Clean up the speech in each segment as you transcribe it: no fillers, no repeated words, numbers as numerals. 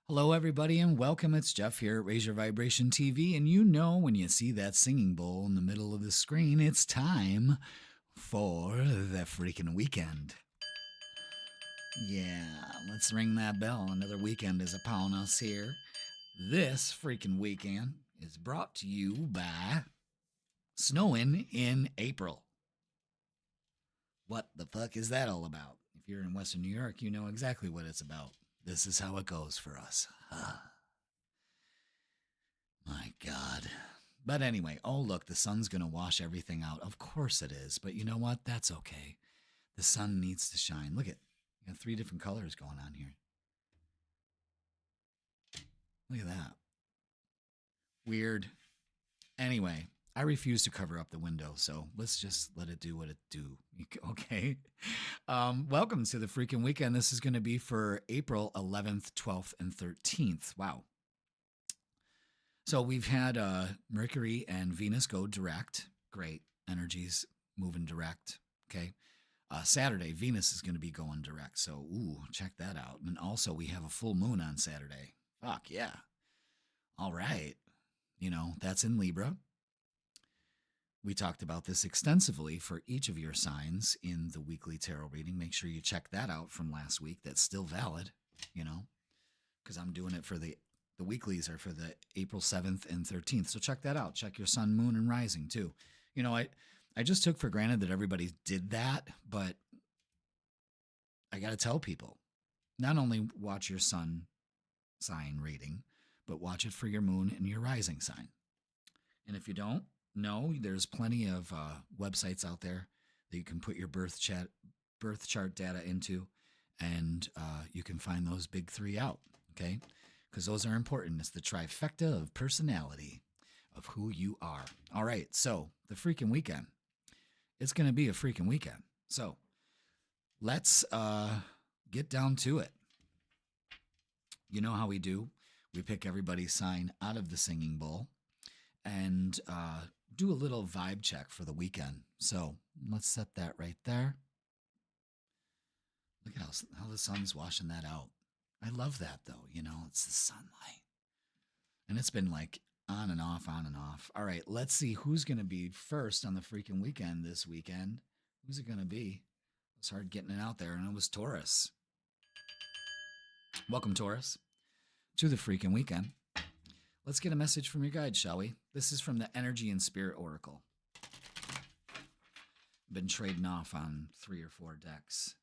Hello, everybody, and welcome. It's Jeff here at Raise Your Vibration TV. And you know, when you see that singing bowl in the middle of the screen, it's time for the freaking weekend. Yeah, let's ring that bell. Another weekend is upon us here. This freaking weekend is brought to you by snowing in April. What the fuck is that all about? If you're in Western New York, you know exactly what it's about. This is how it goes for us. My God. But anyway, oh, look, the sun's going to wash everything out. Of course it is. But you know what? That's okay. The sun needs to shine. Look at, you got 3 different colors going on here. Look at that. Weird. Anyway, I refuse to cover up the window, so let's just let it do what it do. Okay. Welcome to the freaking weekend. This is going to be for April 11th, 12th, and 13th. Wow. So we've had Mercury and Venus go direct. Great. Energies moving direct. Okay. Saturday, Venus is going to be going direct. So, ooh, check that out. And also, we have a full moon on Saturday. Fuck yeah. All right. You know, that's in Libra. We talked about this extensively for each of your signs in the weekly tarot reading. Make sure you check that out from last week. That's still valid, you know, because I'm doing it for the weeklies are for the April 7th and 13th. So check that out. Check your sun, moon, and rising too. You know, I just took for granted that everybody did that, but I got to tell people, not only watch your sun sign reading, but watch it for your moon and your rising sign. And if you don't know, there's plenty of websites out there that you can put your birth chart data into, and you can find those big 3 out, okay? Because those are important. It's the trifecta of personality of who you are. All right, so the freaking weekend. It's going to be a freaking weekend. So let's get down to it. You know how we do. We pick everybody's sign out of the singing bowl and do a little vibe check for the weekend. So let's set that right there. Look at how the sun's washing that out. I love that, though. You know, it's the sunlight. And it's been like on and off, on and off. All right, let's see who's going to be first on the freaking weekend this weekend. Who's it going to be? It's hard getting it out there, and it was Taurus. Welcome, Taurus, to the freaking weekend. Let's get a message from your guide, shall we? This is from the Energy and Spirit Oracle. Been trading off on 3 or 4 decks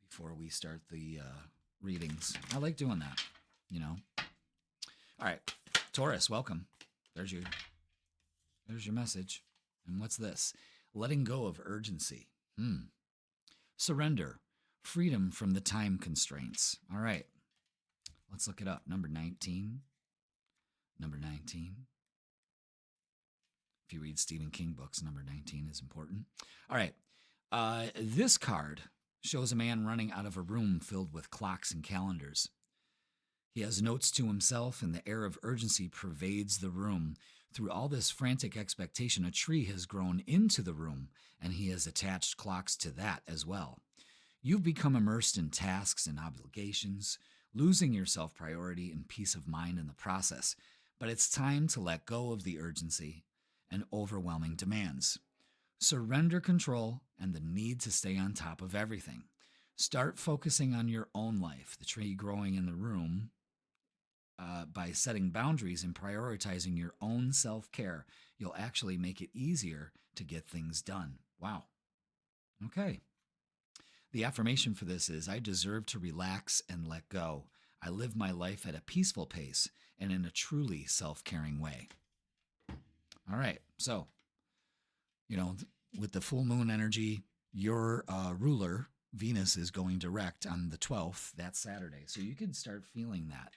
before we start the readings. I like doing that, you know. All right, Taurus, welcome. There's your message. And what's this? Letting go of urgency. Surrender. Freedom from the time constraints. All right. Let's look it up. Number 19. Number 19. If you read Stephen King books, number 19 is important. All right. This card shows a man running out of a room filled with clocks and calendars. He has notes to himself, and the air of urgency pervades the room. Through all this frantic expectation, a tree has grown into the room, and he has attached clocks to that as well. You've become immersed in tasks and obligations, losing your self-priority and peace of mind in the process. But it's time to let go of the urgency and overwhelming demands. Surrender control and the need to stay on top of everything. Start focusing on your own life, the tree growing in the room, by setting boundaries and prioritizing your own self-care. You'll actually make it easier to get things done. Wow. Okay. The affirmation for this is, I deserve to relax and let go. I live my life at a peaceful pace and in a truly self-caring way. All right. So, you know, with the full moon energy, your ruler, Venus, is going direct on the 12th. That's Saturday. So you can start feeling that.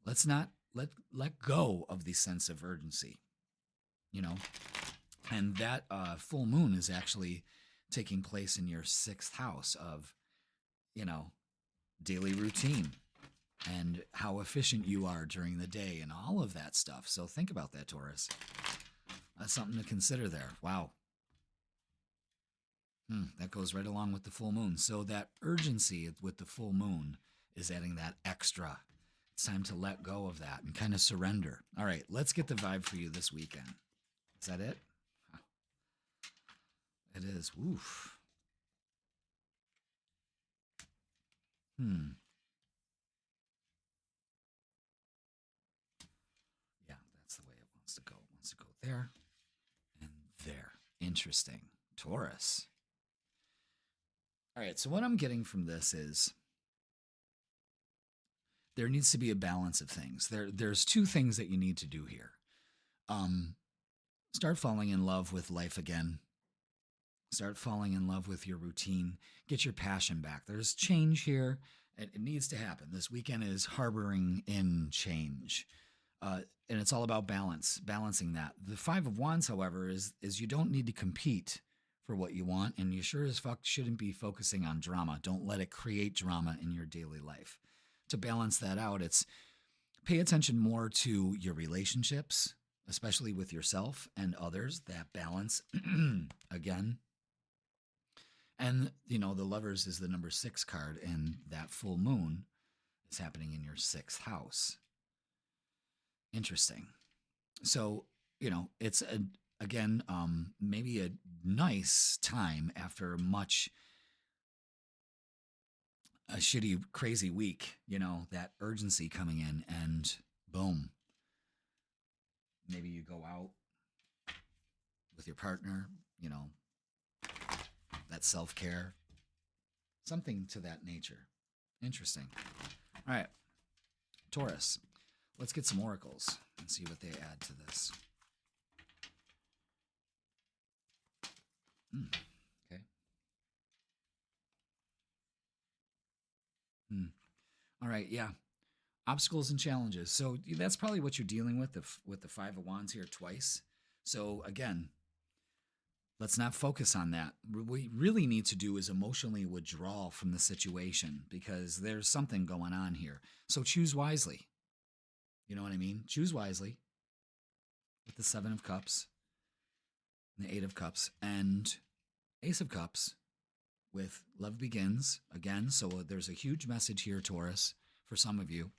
Let's not let go of the sense of urgency, you know. And that full moon is actually taking place in your 6th house of, you know, daily routine and how efficient you are during the day and all of that stuff. So think about that, Taurus. That's something to consider there. Wow. That goes right along with the full moon. So that urgency with the full moon is adding that extra It's time to let go of that and kind of surrender. All right, let's get the vibe for you this weekend. Is that it? It is. Oof. Yeah, that's the way it wants to go. It wants to go there and there. Interesting. Taurus. All right, so what I'm getting from this is there needs to be a balance of things. There's two things that you need to do here. Start falling in love with life again. Start falling in love with your routine. Get your passion back. There's change here. It needs to happen. This weekend is harboring in change. And it's all about balancing that. The Five of Wands, however, is you don't need to compete for what you want, and you sure as fuck shouldn't be focusing on drama. Don't let it create drama in your daily life. To balance that out, it's pay attention more to your relationships, especially with yourself and others, that balance again. And, the Lovers is the number 6 card, and that full moon is happening in your 6th house. Interesting. So, it's, maybe a nice time after a shitty, crazy week, that urgency coming in, and boom. Maybe you go out with your partner, that self-care, something to that nature. Interesting. All right, Taurus, let's get some oracles and see what they add to this. Okay. All right, yeah. Obstacles and challenges. So that's probably what you're dealing with the Five of Wands here twice. So again, let's not focus on that. What we really need to do is emotionally withdraw from the situation, because there's something going on here. So choose wisely. You know what I mean? Choose wisely with the 7 of Cups and the 8 of Cups and Ace of Cups with Love Begins. Again, so there's a huge message here, Taurus, for some of you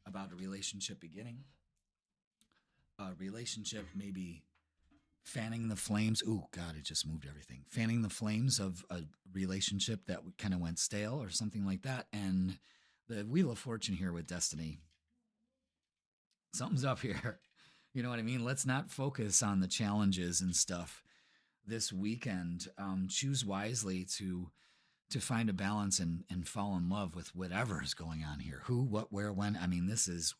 about a relationship beginning. A relationship maybe fanning the flames. Oh, God, it just moved everything. Fanning the flames of a relationship that kind of went stale or something like that. And the Wheel of Fortune here with Destiny. Something's up here. You know what I mean? Let's not focus on the challenges and stuff this weekend. Choose wisely to find a balance and fall in love with whatever is going on here. Who, what, where, when. I mean, this is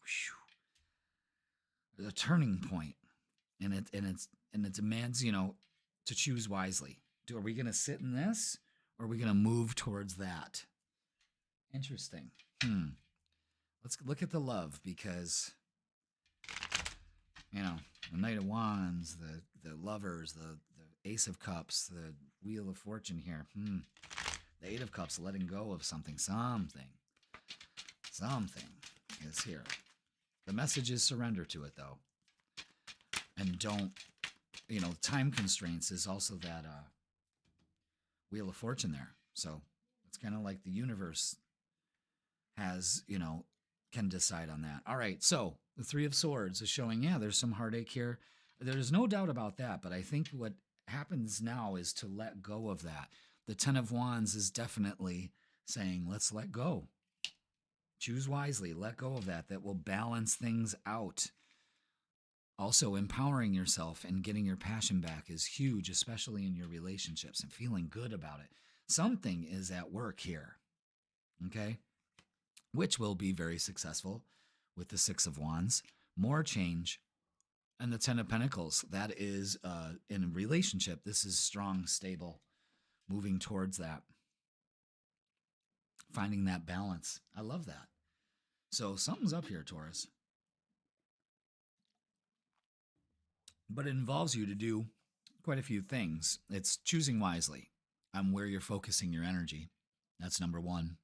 a turning point. And it demands, to choose wisely. Are we going to sit in this, or are we going to move towards that? Interesting. Let's look at the love, because, the Knight of Wands, the Lovers, the Ace of Cups, the Wheel of Fortune here. The 8 of Cups, letting go of something. Something is here. The message is surrender to it, though. And don't, time constraints is also that Wheel of Fortune there. So it's kind of like the universe has, can decide on that. All right, so the 3 of Swords is showing, there's some heartache here. There's no doubt about that, but I think what happens now is to let go of that. The 10 of Wands is definitely saying, let's let go. Choose wisely, let go of that. That will balance things out. Also, empowering yourself and getting your passion back is huge, especially in your relationships, and feeling good about it. Something is at work here, okay? Which will be very successful with the 6 of Wands. More change. And the 10 of Pentacles, that is in a relationship. This is strong, stable, moving towards that. Finding that balance. I love that. So something's up here, Taurus. But it involves you to do quite a few things. It's choosing wisely on where you're focusing your energy. That's number 1.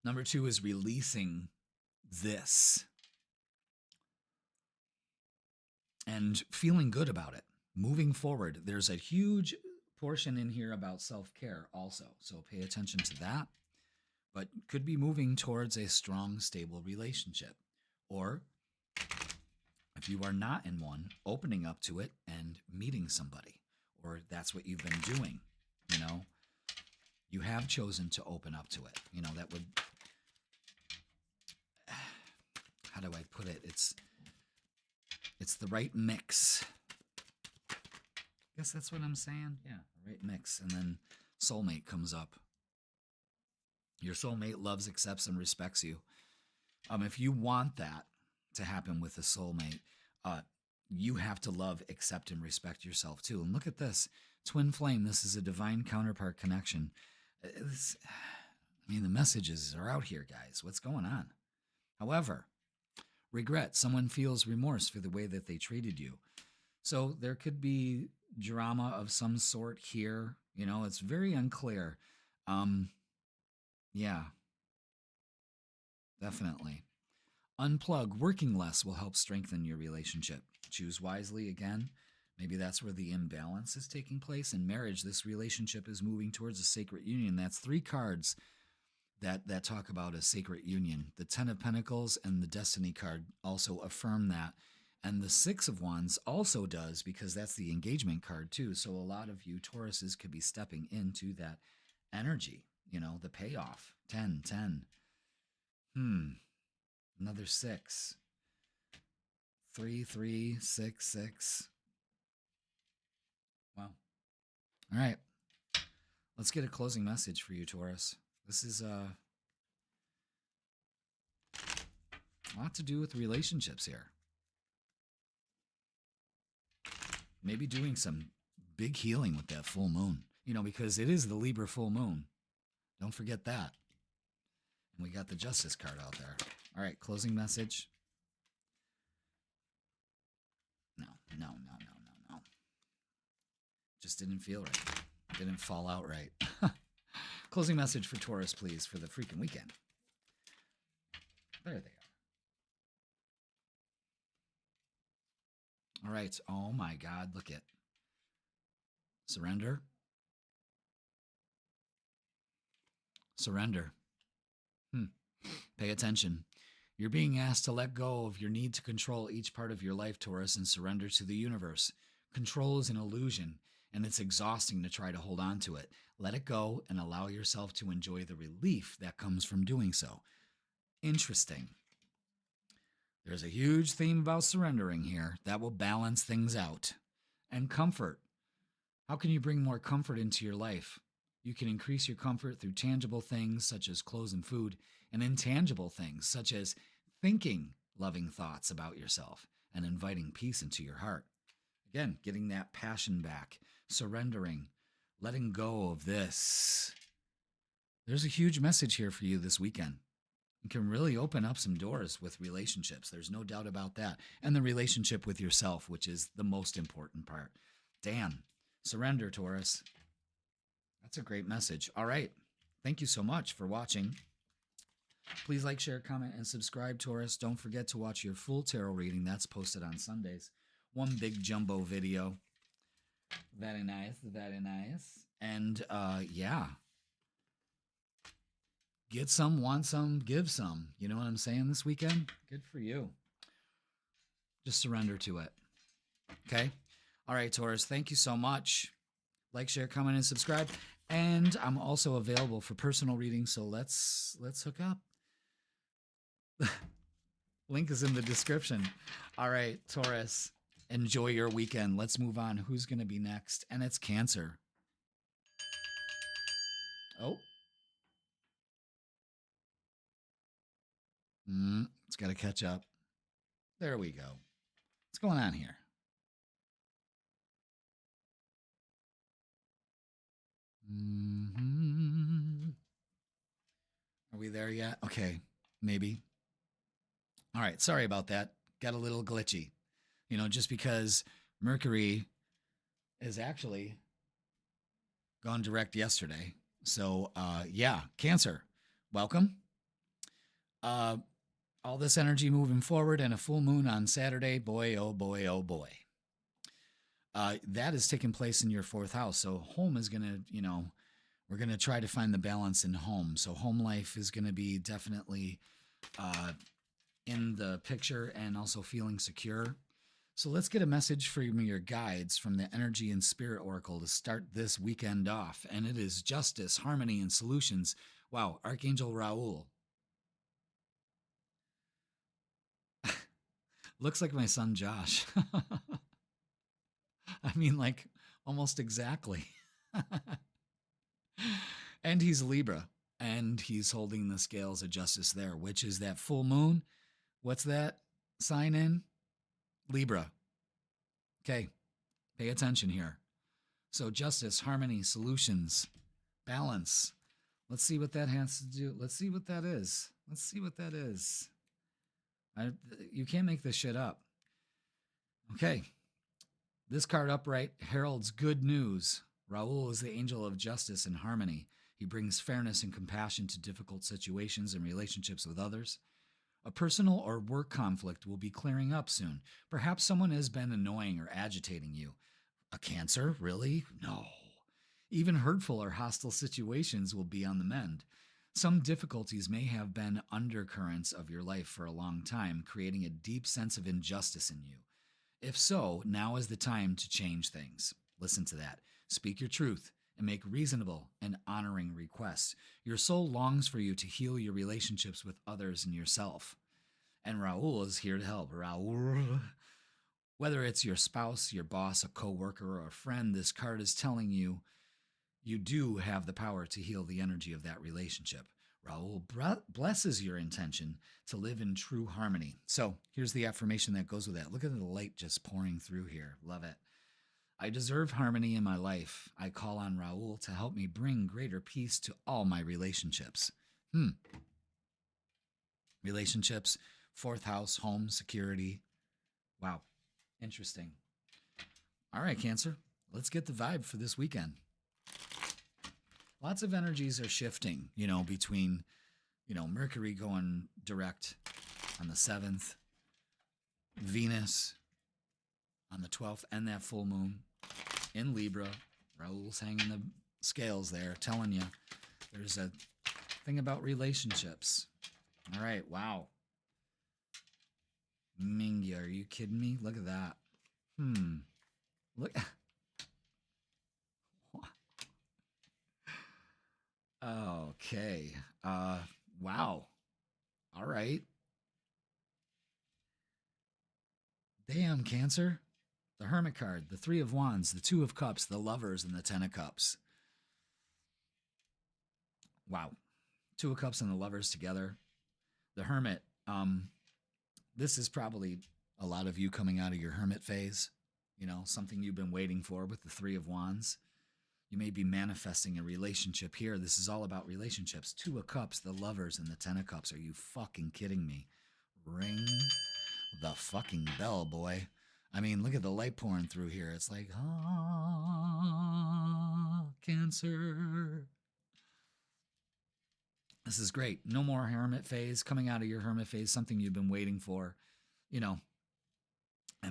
Number 2 is releasing this and feeling good about it. Moving forward, there's a huge portion in here about self-care also. So pay attention to that but could be moving towards a strong, stable relationship. Or if you are not in one, opening up to it and meeting somebody, or that's what you've been doing. You have chosen to open up to it. That would, how do I put it? It's the right mix. I guess that's what I'm saying. Yeah, the right mix. And then soulmate comes up. Your soulmate loves, accepts, and respects you. If you want that to happen with a soulmate, you have to love, accept, and respect yourself too. And look at this. Twin flame. This is a divine counterpart connection. The messages are out here, guys. What's going on? However, regret. Someone feels remorse for the way that they treated you. So there could be drama of some sort here. It's very unclear. Yeah, definitely. Unplug. Working less will help strengthen your relationship. Choose wisely again. Maybe that's where the imbalance is taking place. In marriage, this relationship is moving towards a sacred union. That's 3 cards that talk about a sacred union. The 10 of Pentacles and the Destiny card also affirm that. And the 6 of Wands also does, because that's the engagement card too. So a lot of you Tauruses could be stepping into that energy, the payoff. 10, 10. Another 6. 3, 3, 6, 6. Wow. All right. Let's get a closing message for you, Taurus. This is a lot to do with relationships here. Maybe doing some big healing with that full moon, because it is the Libra full moon. Don't forget that. And we got the Justice card out there. All right, closing message. No. Just didn't feel right. Didn't fall out right. Closing message for Taurus, please, for the freaking weekend. There they are. All right. Oh, my God. Look at surrender. Surrender. Pay attention. You're being asked to let go of your need to control each part of your life, Taurus, and surrender to the universe. Control is an illusion, and it's exhausting to try to hold on to it. Let it go and allow yourself to enjoy the relief that comes from doing so. Interesting. There's a huge theme about surrendering here that will balance things out. And comfort. How can you bring more comfort into your life? You can increase your comfort through tangible things such as clothes and food, and intangible things such as thinking loving thoughts about yourself and inviting peace into your heart. Again, getting that passion back, surrendering, letting go of this. There's a huge message here for you this weekend. It can really open up some doors with relationships. There's no doubt about that. And the relationship with yourself, which is the most important part. Dan, surrender, Taurus. That's a great message. All right. Thank you so much for watching. Please like, share, comment, and subscribe, Taurus. Don't forget to watch your full tarot reading. That's posted on Sundays. One big jumbo video. Very nice. Very nice. And yeah. Get some, want some, give some. You know what I'm saying this weekend? Good for you. Just surrender to it. Okay? All right, Taurus. Thank you so much. Like, share, comment, and subscribe. And I'm also available for personal readings, so let's hook up. Link is in the description. All right, Taurus, enjoy your weekend. Let's move on. Who's going to be next? And it's Cancer. Oh. It's got to catch up. There we go. What's going on here? Are we there yet? Okay, maybe. All right, sorry about that. Got a little glitchy. Just because Mercury is actually gone direct yesterday. So, yeah, Cancer, welcome. All this energy moving forward and a full moon on Saturday. Boy, oh boy, oh boy. That is taking place in your 4th house. So home is going to, We're going to try to find the balance in home. So home life is going to be definitely in the picture, and also feeling secure. So let's get a message from your guides from the Energy and Spirit Oracle to start this weekend off. And it is justice, harmony, and solutions. Wow, Archangel Raul. Looks like my son Josh. I mean, like, almost exactly. And he's Libra, and he's holding the scales of justice there, which is that full moon. What's that sign in? Libra. Okay, pay attention here. So justice, harmony, solutions, balance. Let's see what that has to do. Let's see what that is. Let's see what that is. You can't make this shit up. Okay. This card upright heralds good news. Raul is the angel of justice and harmony. He brings fairness and compassion to difficult situations and relationships with others. A personal or work conflict will be clearing up soon. Perhaps someone has been annoying or agitating you. A Cancer? Really? No. Even hurtful or hostile situations will be on the mend. Some difficulties may have been undercurrents of your life for a long time, creating a deep sense of injustice in you. If so, now is the time to change things. Listen to that. Speak your truth and make reasonable and honoring requests. Your soul longs for you to heal your relationships with others and yourself. And Raul is here to help. Raul. Whether it's your spouse, your boss, a coworker, or a friend, this card is telling you you do have the power to heal the energy of that relationship. Raul blesses your intention to live in true harmony. So here's the affirmation that goes with that. Look at the light just pouring through here. Love it. I deserve harmony in my life. I call on Raul to help me bring greater peace to all my relationships. Relationships, fourth house, home, security. Wow. Interesting. All right, Cancer. Let's get the vibe for this weekend. Lots of energies are shifting, between, Mercury going direct on the 7th, Venus on the 12th, and that full moon in Libra. Raul's hanging the scales there, telling you there's a thing about relationships. All right, wow. Mingy, are you kidding me? Look at that. Look. Okay. Wow. All right. Damn, Cancer. The Hermit card, the Three of Wands, the Two of Cups, the Lovers, and the Ten of Cups. Wow. Two of Cups and the Lovers together. The Hermit. This is probably a lot of you coming out of your Hermit phase. Something you've been waiting for with the Three of Wands. You may be manifesting a relationship here. This is all about relationships. Two of Cups, the Lovers, and the Ten of Cups. Are you fucking kidding me? Ring the fucking bell, boy. I mean, look at the light pouring through here. It's like, Cancer. This is great. No more Hermit phase. Coming out of your Hermit phase, something you've been waiting for, and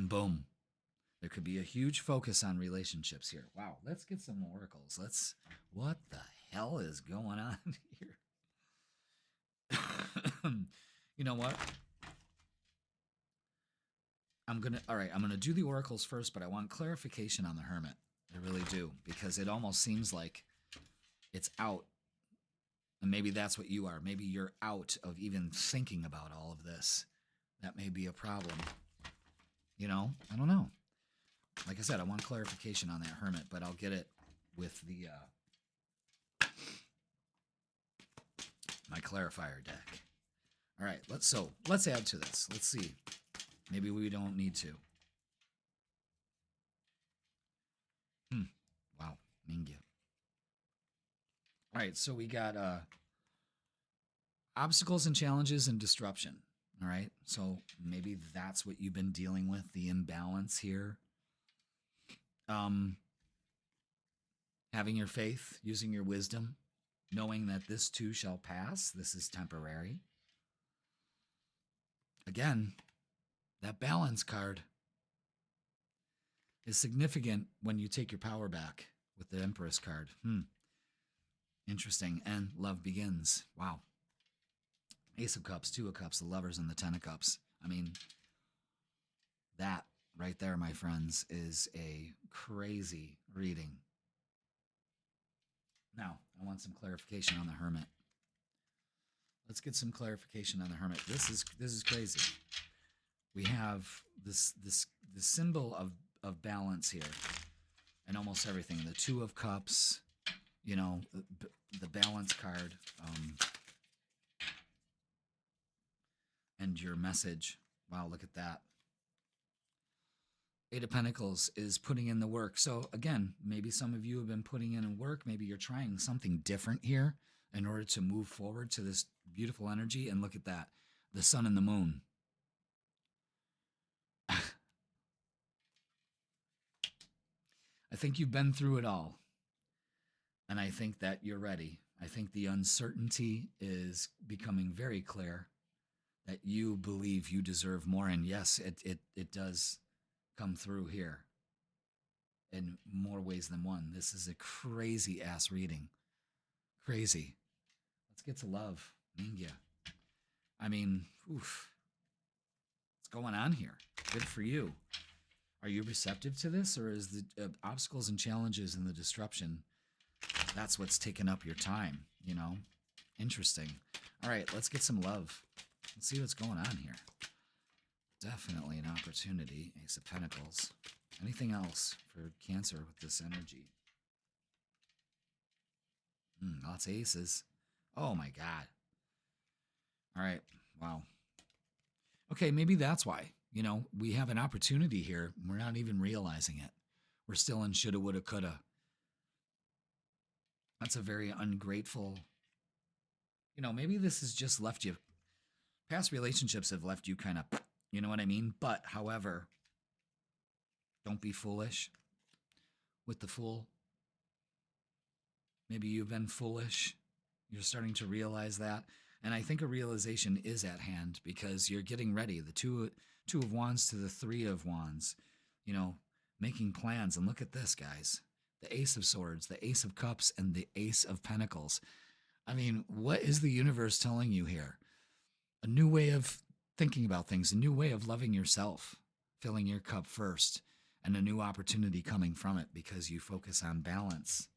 boom. There could be a huge focus on relationships here. Wow, let's get some oracles. What the hell is going on here? You know what? I'm going to do the oracles first, but I want clarification on the Hermit. I really do, because it almost seems like it's out. And maybe that's what you are. Maybe you're out of even thinking about all of this. That may be a problem. I don't know. Like I said, I want clarification on that Hermit, but I'll get it with the my clarifier deck. All right, let's add to this. Let's see. Maybe we don't need to. Wow, Mingyu. All right, so we got obstacles and challenges and disruption. All right, so maybe that's what you've been dealing with, the imbalance here. Having your faith, using your wisdom, knowing that this too shall pass. This is temporary. Again, that balance card is significant when you take your power back with the Empress card. Interesting. And love begins. Wow. Ace of Cups, Two of Cups, the Lovers, and the Ten of Cups. I mean, that right there, my friends, is a crazy reading. Now, I want some clarification on the Hermit. Let's get some clarification on the Hermit. This is crazy. We have this symbol of balance here, and almost everything. The Two of Cups, you know, the balance card, and your message. Wow, look at that. Eight of Pentacles is putting in the work. So again, maybe some of you have been putting in work. Maybe you're trying something different here in order to move forward to this beautiful energy. And look at that, the sun and the moon. I think you've been through it all. And I think that you're ready. I think the uncertainty is becoming very clear, that you believe you deserve more. And yes, it does come through here in more ways than one. This is a crazy ass reading. Crazy. Let's get to love. Mingya. I mean, oof. What's going on here? Good for you. Are you receptive to this, or is the obstacles and challenges and the disruption, that's what's taking up your time, you know? Interesting. All right, let's get some love. Let's see what's going on here. Definitely an opportunity. Ace of Pentacles. Anything else for Cancer with this energy? Lots of aces. Oh my God. All right. Wow. Okay, maybe that's why. You know, we have an opportunity here. We're not even realizing it. We're still in shoulda, woulda, coulda. That's a very ungrateful, you know, maybe this has just left you, past relationships have left you kind of, you know what I mean? But, however, don't be foolish with the Fool. Maybe you've been foolish. You're starting to realize that. And I think a realization is at hand because you're getting ready. The two of Wands to the Three of Wands, you know, making plans. And look at this, guys. The Ace of Swords, the Ace of Cups, and the Ace of Pentacles. I mean, what is the universe telling you here? A new way of thinking about things, a new way of loving yourself, filling your cup first, and a new opportunity coming from it because you focus on balance.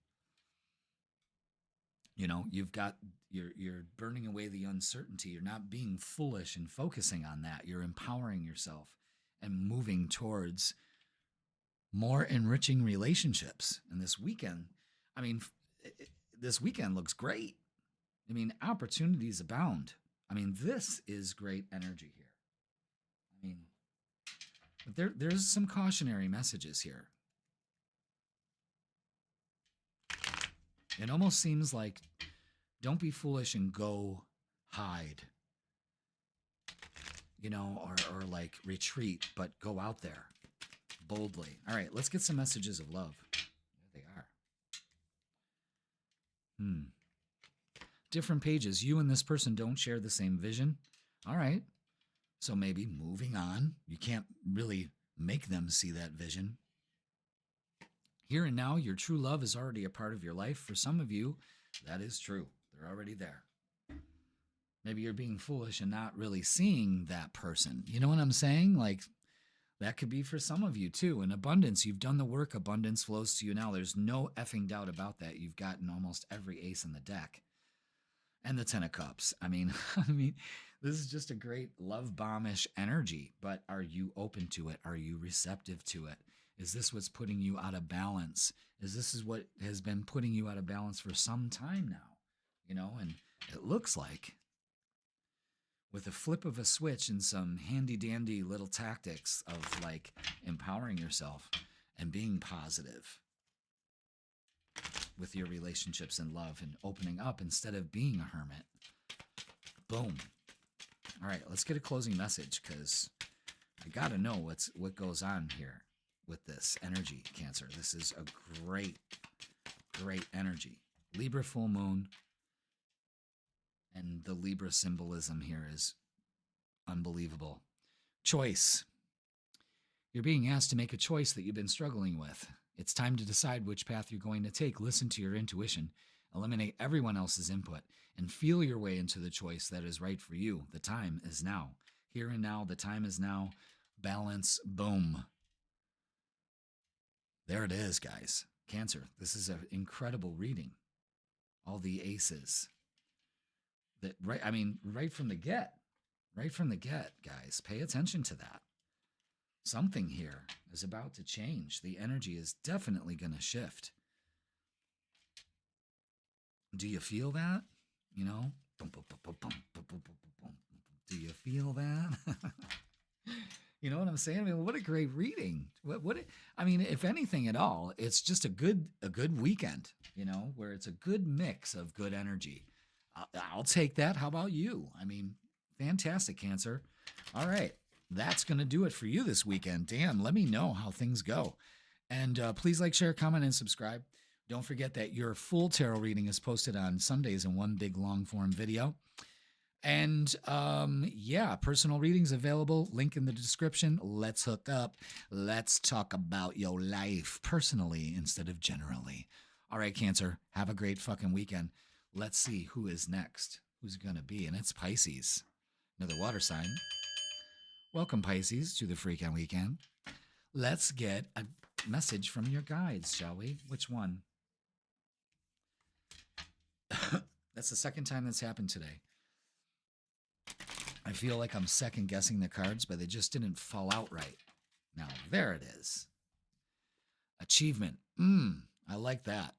You know, you're burning away the uncertainty. You're not being foolish and focusing on that. You're empowering yourself and moving towards more enriching relationships. And this weekend, I mean, this weekend looks great. I mean, opportunities abound. I mean, this is great energy here. I mean, but there's some cautionary messages here. It almost seems like don't be foolish and go hide, you know, or like retreat, but go out there boldly. All right, let's get some messages of love. There they are. Different pages. You and this person don't share the same vision. All right. So maybe moving on. You can't really make them see that vision. Here and now, your true love is already a part of your life. For some of you, that is true. They're already there. Maybe you're being foolish and not really seeing that person. You know what I'm saying? Like, that could be for some of you too. In abundance, you've done the work. Abundance flows to you now. There's no effing doubt about that. You've gotten almost every ace in the deck. And the Ten of Cups. I mean, this is just a great love bombish energy. But are you open to it? Are you receptive to it? Is this what's putting you out of balance? This is what has been putting you out of balance for some time now? You know, and it looks like with a flip of a switch and some handy dandy little tactics of like empowering yourself and being positive with your relationships and love and opening up instead of being a hermit. Boom. All right, let's get a closing message because I got to know what goes on here with this energy, Cancer. This is a great, great energy. Libra full moon. And the Libra symbolism here is unbelievable. Choice. You're being asked to make a choice that you've been struggling with. It's time to decide which path you're going to take. Listen to your intuition Eliminate everyone else's input and feel your way into the choice that is right for you. The time is now. Here and now, the time is now. Balance, boom. There it is, guys. Cancer, this is an incredible reading. All the aces. Right from the get. Right from the get, guys. Pay attention to that. Something here is about to change. The energy is definitely going to shift. Do you feel that? You know? Do you feel that? You know what I'm saying? I mean, what a great reading. If anything at all, it's just a good weekend, you know, where it's a good mix of good energy. I'll take that. How about you? I mean, fantastic, Cancer. All right. That's going to do it for you this weekend. Damn, let me know how things go. And please like, share, comment, and subscribe. Don't forget that your full tarot reading is posted on Sundays in one big long form video. And personal readings available. Link in the description. Let's hook up. Let's talk about your life personally instead of generally. All right, Cancer, have a great fucking weekend. Let's see who is next. Who's it going to be? And it's Pisces, another water sign. Welcome, Pisces, to the Freakin Weekend. Let's get a message from your guides, shall we? Which one? That's the second time that's happened today. I feel like I'm second guessing the cards, but they just didn't fall out right. Now, there it is. Achievement. I like that.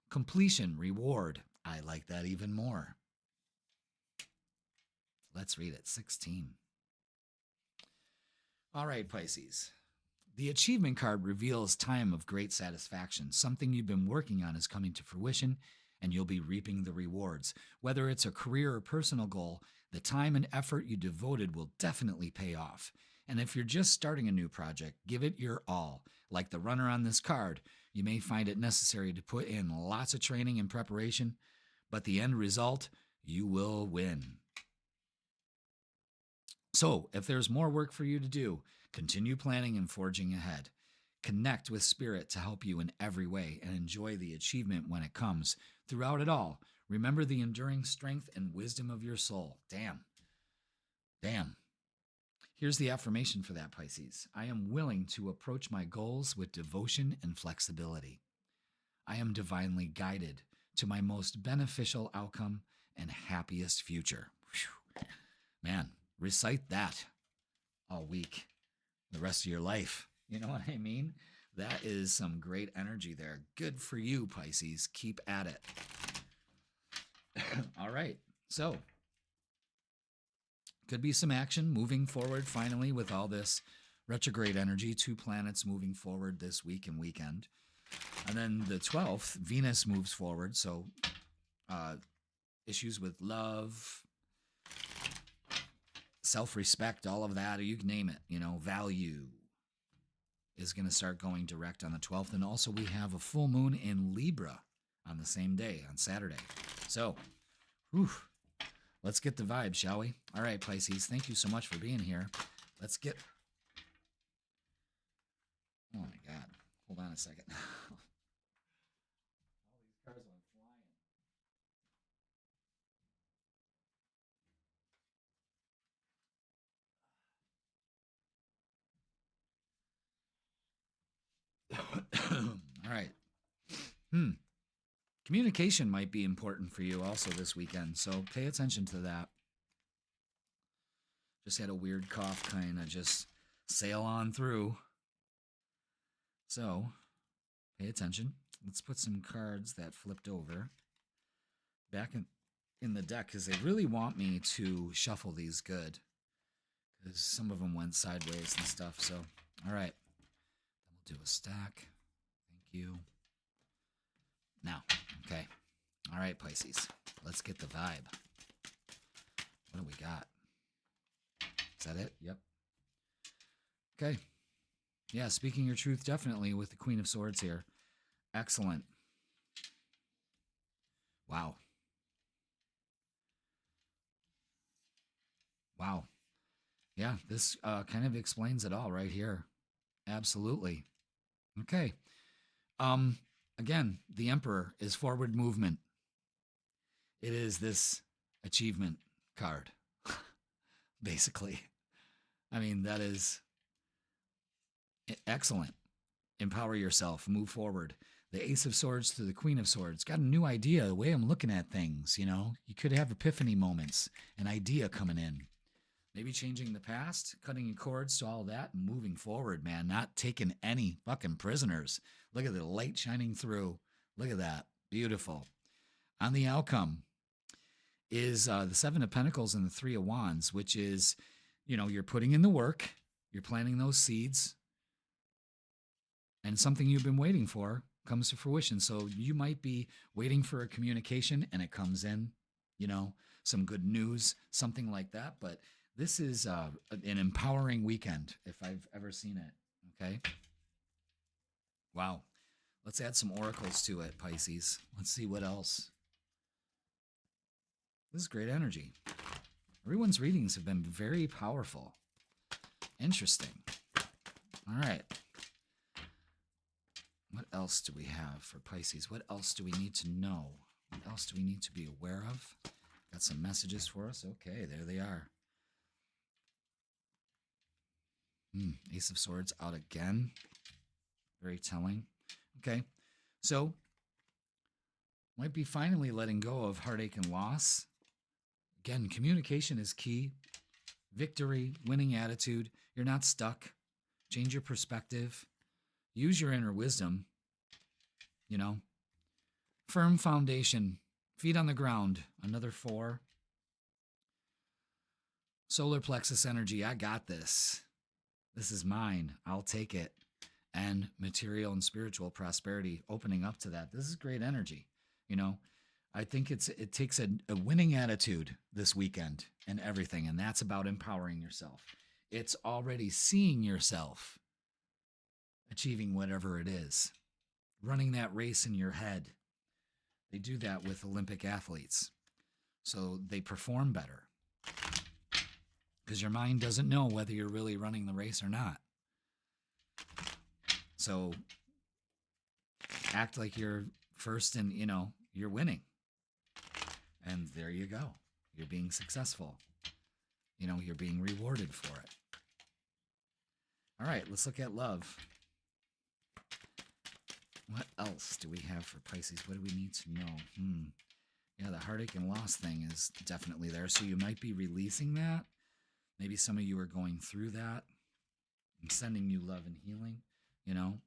Completion, reward. I like that even more. Let's read it. 16. All right, Pisces. The achievement card reveals time of great satisfaction. Something you've been working on is coming to fruition, and you'll be reaping the rewards. Whether it's a career or personal goal, the time and effort you devoted will definitely pay off. And if you're just starting a new project, give it your all. Like the runner on this card, you may find it necessary to put in lots of training and preparation, but the end result, you will win. So, if there's more work for you to do, continue planning and forging ahead. Connect with Spirit to help you in every way and enjoy the achievement when it comes. Throughout it all, remember the enduring strength and wisdom of your soul. Damn. Here's the affirmation for that, Pisces. I am willing to approach my goals with devotion and flexibility. I am divinely guided to my most beneficial outcome and happiest future. Whew. Man, recite that all week, the rest of your life. You know what I mean? That is some great energy there. Good for you, Pisces. Keep at it. All right. So, could be some action moving forward finally with all this retrograde energy. 2 planets moving forward this week and weekend. And then the 12th, Venus moves forward. So, issues with love, self-respect, all of that, or you can name it, you know, value is going to start going direct on the 12th. And also we have a full moon in Libra on the same day, on Saturday. So, let's get the vibe, shall we? All right, Pisces, thank you so much for being here. Let's get... Oh, my God. Hold on a second. All these cards went flying. All right. Communication might be important for you also this weekend, so pay attention to that. Just had a weird cough kind of just sail on through. So, pay attention. Let's put some cards that flipped over back in the deck because they really want me to shuffle these good because some of them went sideways and stuff. So, all right. Then we'll do a stack. Thank you. Now, okay. All right, Pisces. Let's get the vibe. What do we got? Is that it? Yep. Okay. Yeah, speaking your truth definitely with the Queen of Swords here. Excellent. Wow. Wow. Yeah, this kind of explains it all right here. Absolutely. Okay. Again, the Emperor is forward movement. It is this achievement card, basically. I mean, that is excellent. Empower yourself, move forward. The Ace of Swords to the Queen of Swords. Got a new idea, the way I'm looking at things, you know? You could have epiphany moments, an idea coming in. Maybe changing the past, cutting cords to all that, and moving forward, man. Not taking any fucking prisoners. Look at the light shining through. Look at that. Beautiful. On the outcome is the Seven of Pentacles and the Three of Wands, which is, you know, you're putting in the work. You're planting those seeds. And something you've been waiting for comes to fruition. So you might be waiting for a communication and it comes in, you know, some good news, something like that. But this is an empowering weekend if I've ever seen it. Okay. Wow. Let's add some oracles to it, Pisces. Let's see what else. This is great energy. Everyone's readings have been very powerful. Interesting. All right. What else do we have for Pisces? What else do we need to know? What else do we need to be aware of? Got some messages for us. Okay, there they are. Ace of Swords out again. Very telling. Okay, so might be finally letting go of heartache and loss. Again, communication is key. Victory, winning attitude. You're not stuck. Change your perspective. Use your inner wisdom, you know. Firm foundation, feet on the ground, another 4. Solar plexus energy, I got this. This is mine, I'll take it. And material and spiritual prosperity, opening up to that. This is great energy, you know. I think it takes a winning attitude this weekend and everything, and that's about empowering yourself. It's already seeing yourself achieving whatever it is, running that race in your head. They do that with Olympic athletes. So they perform better because your mind doesn't know whether you're really running the race or not. So act like you're first and, you know, you're winning. And there you go. You're being successful. You know, you're being rewarded for it. All right, let's look at love. What else do we have for Pisces? What do we need to know? Yeah, the heartache and loss thing is definitely there. So you might be releasing that. Maybe some of you are going through that. I'm sending you love and healing, you know.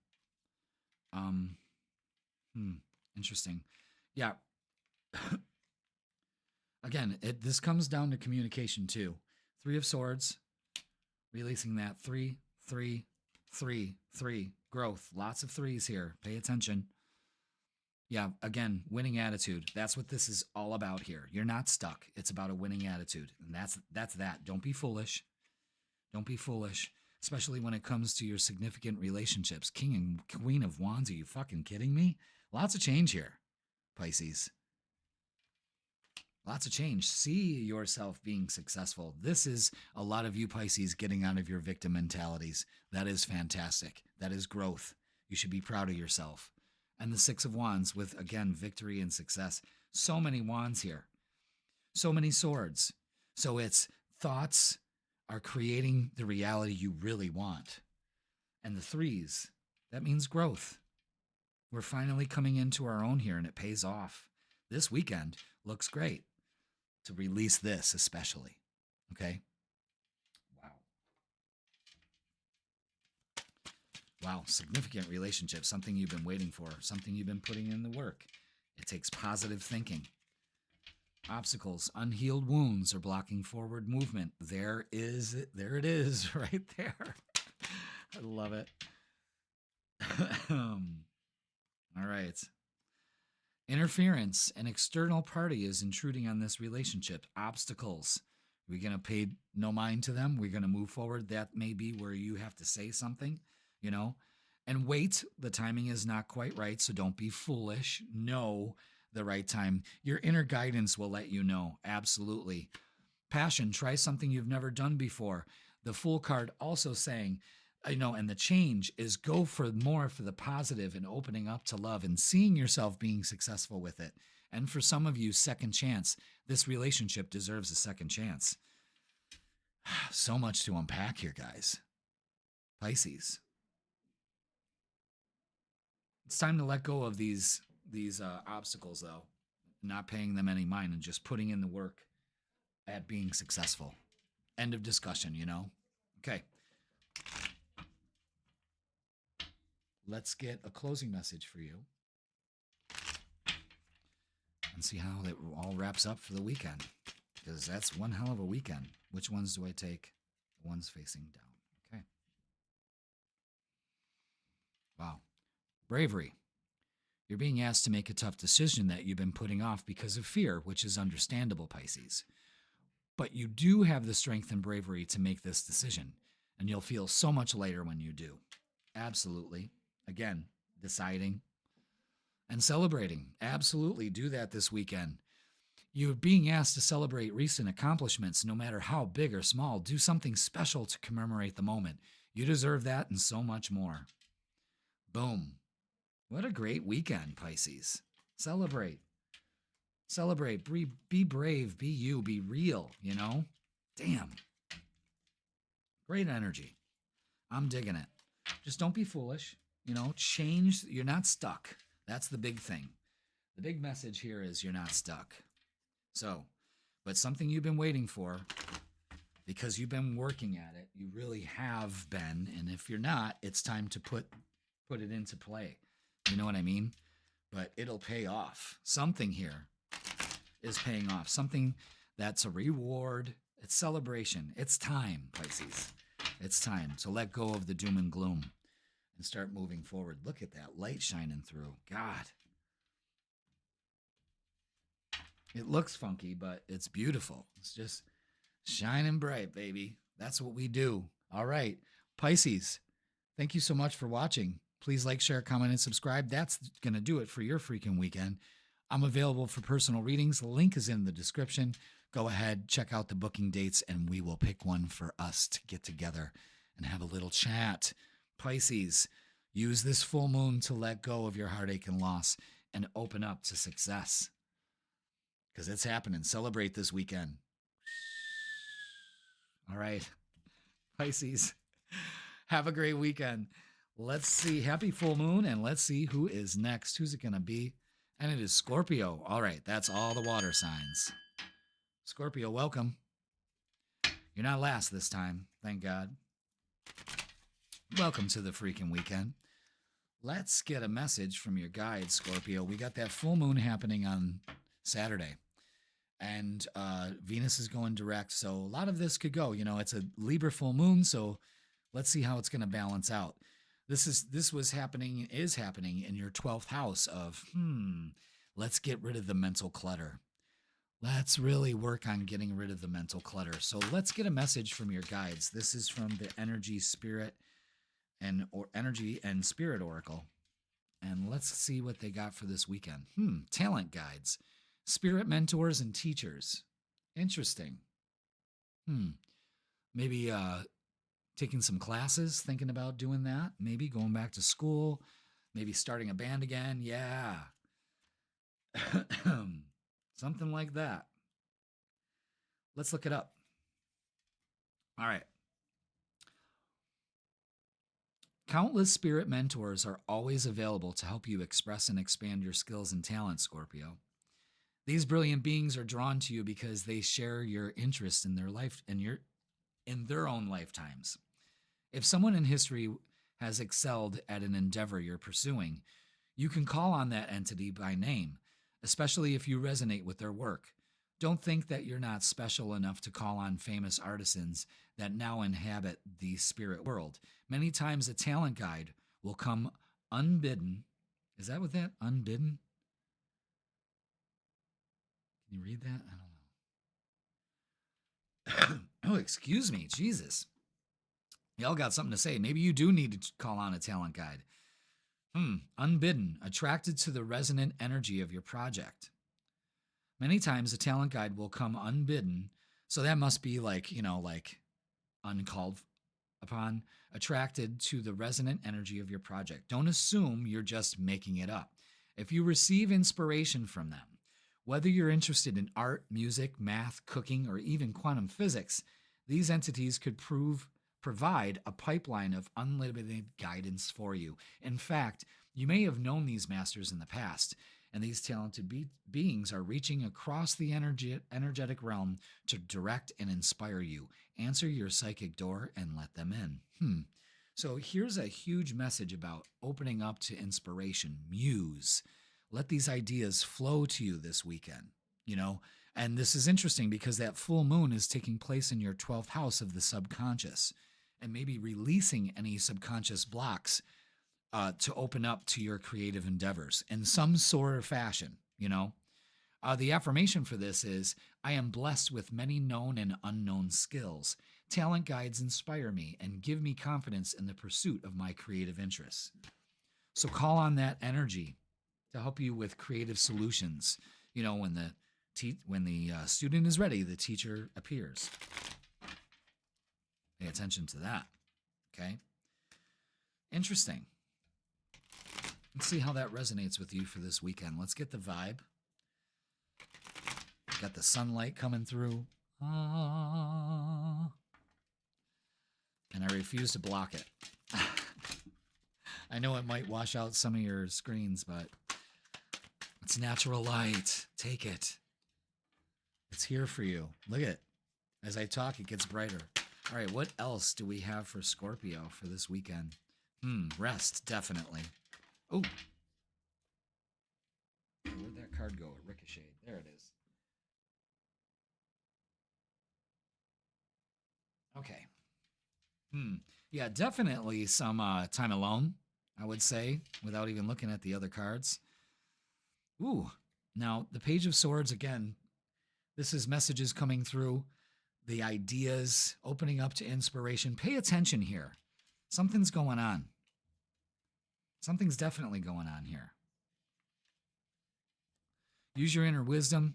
Interesting. Yeah. Again, this comes down to communication too. 3 of Swords, releasing that. 3, 3, 3, 3. Growth. Lots of 3s here. Pay attention. Yeah, again, winning attitude. That's what this is all about here. You're not stuck. It's about a winning attitude. And that's that. Don't be foolish. Don't be foolish, especially when it comes to your significant relationships. King and Queen of Wands, are you fucking kidding me? Lots of change here, Pisces. Lots of change. See yourself being successful. This is a lot of you Pisces getting out of your victim mentalities. That is fantastic. That is growth. You should be proud of yourself. And the 6 of Wands with, again, victory and success. So many wands here. So many swords. So it's thoughts are creating the reality you really want. And the 3s, that means growth. We're finally coming into our own here and it pays off. This weekend looks great. To release this especially, okay? Wow, significant relationship, something you've been waiting for, something you've been putting in the work. It takes positive thinking. Obstacles, unhealed wounds are blocking forward movement. There it is right there. I love it. All right. Interference, an external party is intruding on this relationship. Obstacles. We're going to pay no mind to them. We're going to move forward. That may be where you have to say something, you know, and wait. The timing is not quite right. So don't be foolish. Know the right time. Your inner guidance will let you know. Absolutely. Passion. Try something you've never done before. The Fool card also saying and the change is go for more for the positive and opening up to love and seeing yourself being successful with it. And for some of you, second chance. This relationship deserves a second chance. So much to unpack here, guys. Pisces. It's time to let go of these obstacles, though, not paying them any mind and just putting in the work at being successful. End of discussion, Okay. Let's get a closing message for you and see how it all wraps up for the weekend, because that's one hell of a weekend. Which ones do I take? The ones facing down. Okay. Wow. Bravery. You're being asked to make a tough decision that you've been putting off because of fear, which is understandable, Pisces. But you do have the strength and bravery to make this decision, and you'll feel so much lighter when you do. Absolutely. Again, deciding and celebrating. Absolutely do that this weekend. You're being asked to celebrate recent accomplishments, no matter how big or small. Do something special to commemorate the moment. You deserve that and so much more. Boom. What a great weekend, Pisces. Celebrate. Celebrate. Be brave. Be you. Be real, Damn. Great energy. I'm digging it. Just don't be foolish. Change. You're not stuck. That's the big thing. The big message here is you're not stuck. So, but something you've been waiting for, because you've been working at it, you really have been. And if you're not, it's time to put it into play. You know what I mean? But it'll pay off. Something here is paying off. Something that's a reward. It's celebration. It's time, Pisces. It's time to let go of the doom and gloom and start moving forward. Look at that light shining through. God. It looks funky, but it's beautiful. It's just shining bright, baby. That's what we do. All right. Pisces, thank you so much for watching. Please like, share, comment, and subscribe. That's going to do it for your freaking weekend. I'm available for personal readings. The link is in the description. Go ahead, check out the booking dates, and we will pick one for us to get together and have a little chat. Pisces, use this full moon to let go of your heartache and loss and open up to success, because it's happening. Celebrate this weekend. All right. Pisces, have a great weekend. Let's see. Happy full moon, and let's see who is next. Who's it going to be? And it is Scorpio. All right. That's all the water signs. Scorpio, welcome. You're not last this time. Thank God. Welcome to the freaking weekend. Let's get a message from your guide, Scorpio. We got that full moon happening on Saturday. And Venus is going direct, so a lot of this could go. It's a Libra full moon, so let's see how it's going to balance out. This is happening in your 12th house of, let's get rid of the mental clutter. Let's really work on getting rid of the mental clutter. So let's get a message from your guides. This is from the Energy and Spirit Oracle. And let's see what they got for this weekend. Talent guides. Spirit mentors and teachers. Interesting. Maybe taking some classes, thinking about doing that. Maybe going back to school. Maybe starting a band again. Yeah. Something like that. Let's look it up. All right. Countless spirit mentors are always available to help you express and expand your skills and talents, Scorpio. These brilliant beings are drawn to you because they share your interest in their life and in their own lifetimes. If someone in history has excelled at an endeavor you're pursuing, you can call on that entity by name, especially if you resonate with their work. Don't think that you're not special enough to call on famous artisans that now inhabit the spirit world. Many times a talent guide will come unbidden. Is that what that unbidden? Can you read that? I don't know. Oh, excuse me. Jesus. Y'all got something to say. Maybe you do need to call on a talent guide. Unbidden, attracted to the resonant energy of your project. Many times a talent guide will come unbidden. So that must be like uncalled upon attracted to the resonant energy of your project. Don't assume you're just making it up. If you receive inspiration from them, whether you're interested in art, music, math, cooking, or even quantum physics, these entities could provide a pipeline of unlimited guidance for you. In fact, you may have known these masters in the past, and these talented beings are reaching across the energetic realm to direct and inspire you. Answer your psychic door and let them in. So here's a huge message about opening up to inspiration. Muse. Let these ideas flow to you this weekend, And this is interesting because that full moon is taking place in your 12th house of the subconscious, and maybe releasing any subconscious blocks to open up to your creative endeavors in some sort of fashion, The affirmation for this is, I am blessed with many known and unknown skills. Talent guides inspire me and give me confidence in the pursuit of my creative interests. So call on that energy to help you with creative solutions. When the student is ready, the teacher appears. Pay attention to that. Okay? Interesting. Let's see how that resonates with you for this weekend. Let's get the vibe. Got the sunlight coming through. And I refuse to block it. I know it might wash out some of your screens, but it's natural light. Take it. It's here for you. Look at it. As I talk, it gets brighter. All right, what else do we have for Scorpio for this weekend? Rest, definitely. Oh. Where'd that card go? It ricocheted. There it is. Okay. Yeah, definitely some time alone, I would say, without even looking at the other cards. Ooh. Now, the Page of Swords, again, this is messages coming through, the ideas, opening up to inspiration. Pay attention here. Something's going on. Something's definitely going on here. Use your inner wisdom.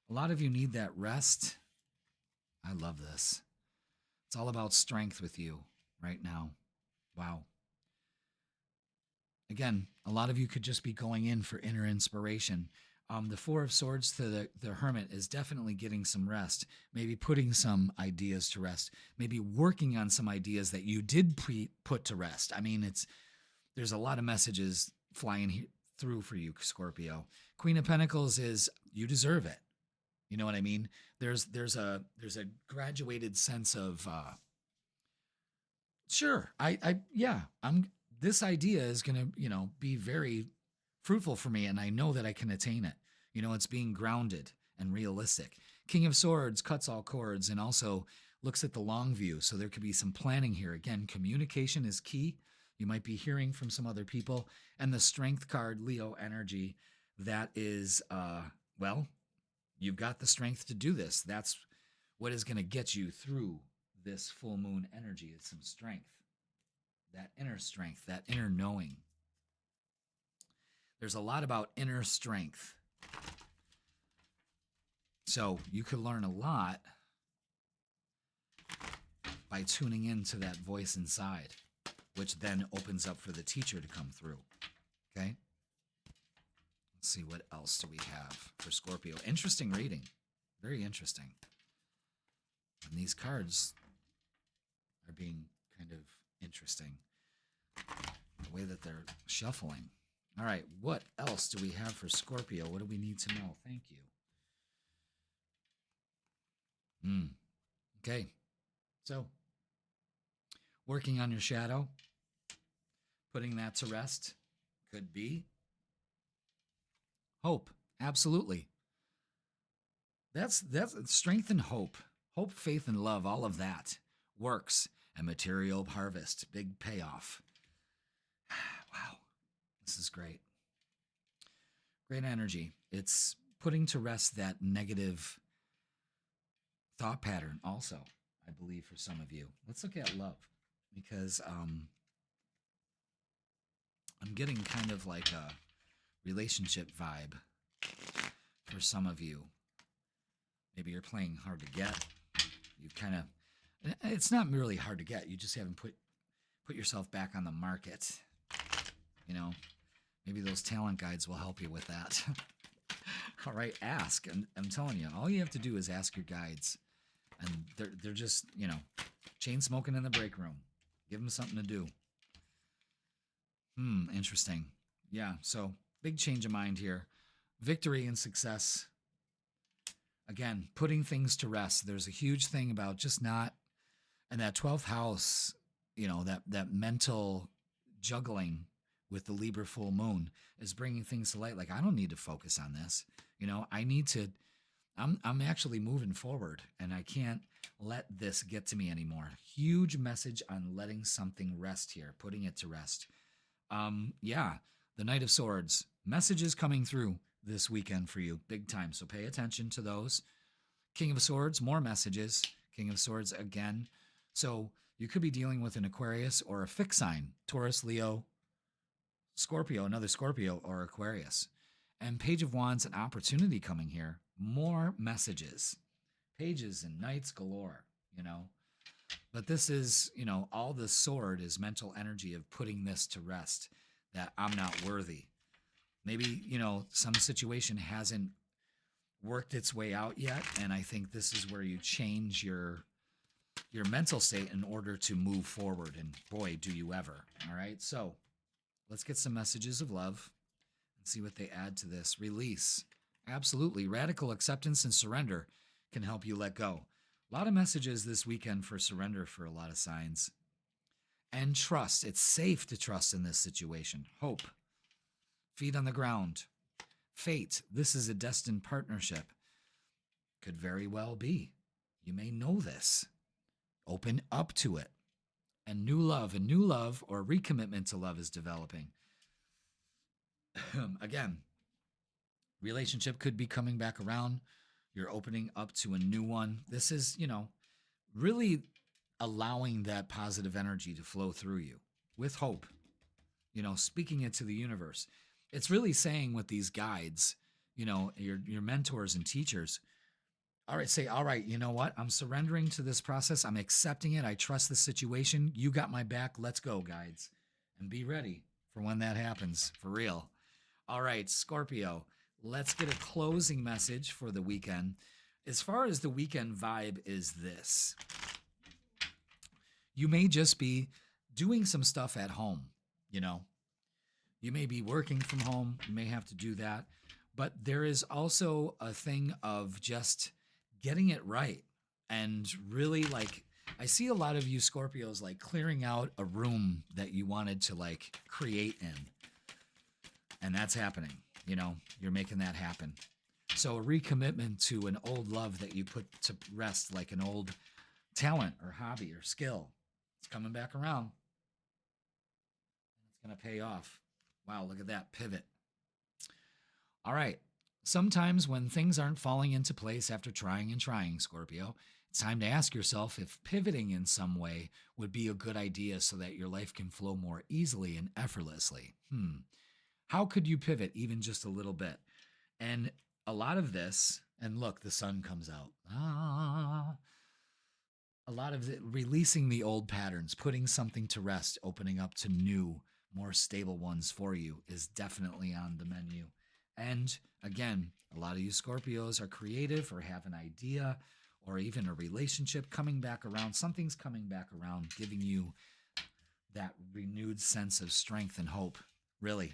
A lot of you need that rest. I love this. It's all about strength with you right now. Wow. Again, a lot of you could just be going in for inner inspiration. The Four of Swords to the Hermit is definitely getting some rest, maybe putting some ideas to rest, maybe working on some ideas that you did put to rest. I mean, there's a lot of messages flying through for you, Scorpio. Queen of Pentacles is, you deserve it. You know what I mean? There's a graduated sense of sure, this idea is going to, be very fruitful for me, and I know that I can attain it. It's being grounded and realistic. King of Swords cuts all cords and also looks at the long view. So there could be some planning here. Again, communication is key. You might be hearing from some other people. And the Strength card, Leo energy, that is, you've got the strength to do this. That's what is going to get you through this full moon energy, is some strength. That inner strength, that inner knowing. There's a lot about inner strength. So you could learn a lot by tuning into that voice inside, which then opens up for the teacher to come through. Okay? Let's see, what else do we have for Scorpio? Interesting reading. Very interesting. And these cards are being kind of interesting. The way that they're shuffling. All right, what else do we have for Scorpio? What do we need to know? Thank you. Okay, so working on your shadow, putting that to rest, could be hope. Absolutely. That's strength and hope. Hope, faith, and love, all of that works. And material harvest, big payoff. Wow, this is great. Great energy. It's putting to rest that negative thought pattern also, I believe, for some of you. Let's look at love, because I'm getting kind of like a relationship vibe for some of you. Maybe you're playing hard to get. You've kind of, It's not really hard to get. You just haven't put yourself back on the market. You know, maybe those talent guides will help you with that. All right, ask. And I'm telling you, all you have to do is ask your guides. And they're just, you know, chain smoking in the break room. Give them something to do. Interesting. Yeah, so big change of mind here. Victory and success. Again, putting things to rest. There's a huge thing about just not, and that 12th house, you know, that mental juggling with the Libra full moon is bringing things to light. Like, I don't need to focus on this. You know, I'm actually moving forward, and I can't let this get to me anymore. Huge message on letting something rest here, putting it to rest. Yeah, the Knight of Swords. Messages coming through this weekend for you, big time. So pay attention to those. King of Swords, more messages. King of Swords again. So you could be dealing with an Aquarius or a fixed sign. Taurus, Leo, Scorpio, another Scorpio or Aquarius. And Page of Wands, an opportunity coming here. More messages. Pages and knights galore, you know. But this is, you know, all the sword is mental energy of putting this to rest, that I'm not worthy. Maybe, you know, some situation hasn't worked its way out yet, and I think this is where you change your mental state in order to move forward, and boy, do you ever. All right, so let's get some messages of love and see what they add to this. Release. Absolutely. Radical acceptance and surrender can help you let go. A lot of messages this weekend for surrender for a lot of signs. And trust. It's safe to trust in this situation. Hope. Feet on the ground. Fate. This is a destined partnership. Could very well be. You may know this. Open up to it. And new love or recommitment to love is developing. Again, relationship could be coming back around. You're opening up to a new one. This is, you know, really allowing that positive energy to flow through you with hope, you know, speaking it to the universe. It's really saying with these guides, you know, your mentors and teachers, all right, say, all right, you know what? I'm surrendering to this process. I'm accepting it. I trust the situation. You got my back. Let's go, guides. And be ready for when that happens, for real. All right, Scorpio. Let's get a closing message for the weekend. As far as the weekend vibe is this. You may just be doing some stuff at home, you know. You may be working from home. You may have to do that. But there is also a thing of just getting it right. And really, like, I see a lot of you Scorpios, like, clearing out a room that you wanted to, like, create in. And that's happening. You know, you're making that happen. So a recommitment to an old love that you put to rest, like an old talent or hobby or skill. It's coming back around. It's going to pay off. Wow, look at that pivot. All right. Sometimes when things aren't falling into place after trying and trying, Scorpio, it's time to ask yourself if pivoting in some way would be a good idea so that your life can flow more easily and effortlessly. How could you pivot even just a little bit? And a lot of this, and look, the sun comes out. A lot of it, releasing the old patterns, putting something to rest, opening up to new, more stable ones for you is definitely on the menu. And again, a lot of you Scorpios are creative or have an idea or even a relationship coming back around. Something's coming back around, giving you that renewed sense of strength and hope, really.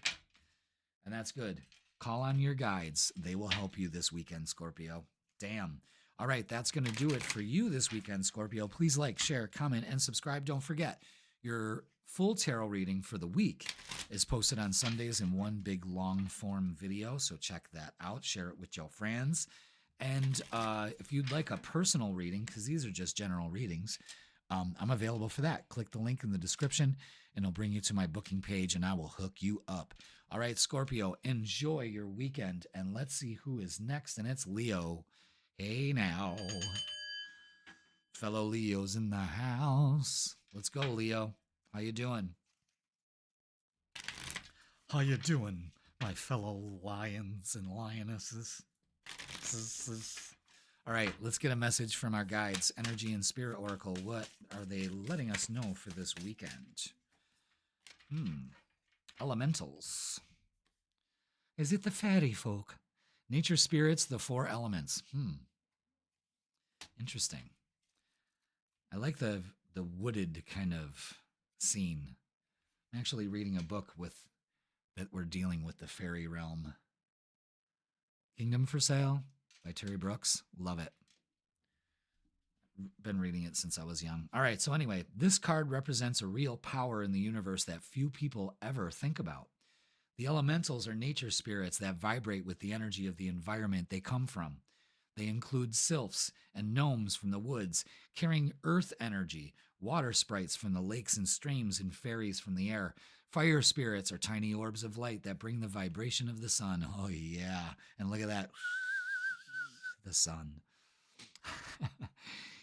And that's good. Call on your guides. They will help you this weekend, Scorpio. Damn. All right, that's going to do it for you this weekend, Scorpio. Please like, share, comment, and subscribe. Don't forget, your full tarot reading for the week is posted on Sundays in one big long form video. So check that out. Share it with your friends. And if you'd like a personal reading, because these are just general readings, I'm available for that. Click the link in the description and it'll bring you to my booking page and I will hook you up. All right, Scorpio, enjoy your weekend. And let's see who is next. And it's Leo. Hey now. Fellow Leos in the house. Let's go, Leo. How you doing? How you doing, my fellow lions and lionesses? All right, let's get a message from our guides, Energy and Spirit Oracle. What are they letting us know for this weekend? Elementals. Is it the fairy folk? Nature spirits, the four elements. Interesting. I like the wooded kind of scene. I'm actually reading a book that we're dealing with the fairy realm. Kingdom for Sale by Terry Brooks. Love it. Been reading it since I was young. All right, so anyway, this card represents a real power in the universe that few people ever think about. The elementals are nature spirits that vibrate with the energy of the environment they come from. They include sylphs and gnomes from the woods, carrying earth energy, water sprites from the lakes and streams, and fairies from the air. Fire spirits are tiny orbs of light that bring the vibration of the sun. Oh, yeah. And look at that. The sun.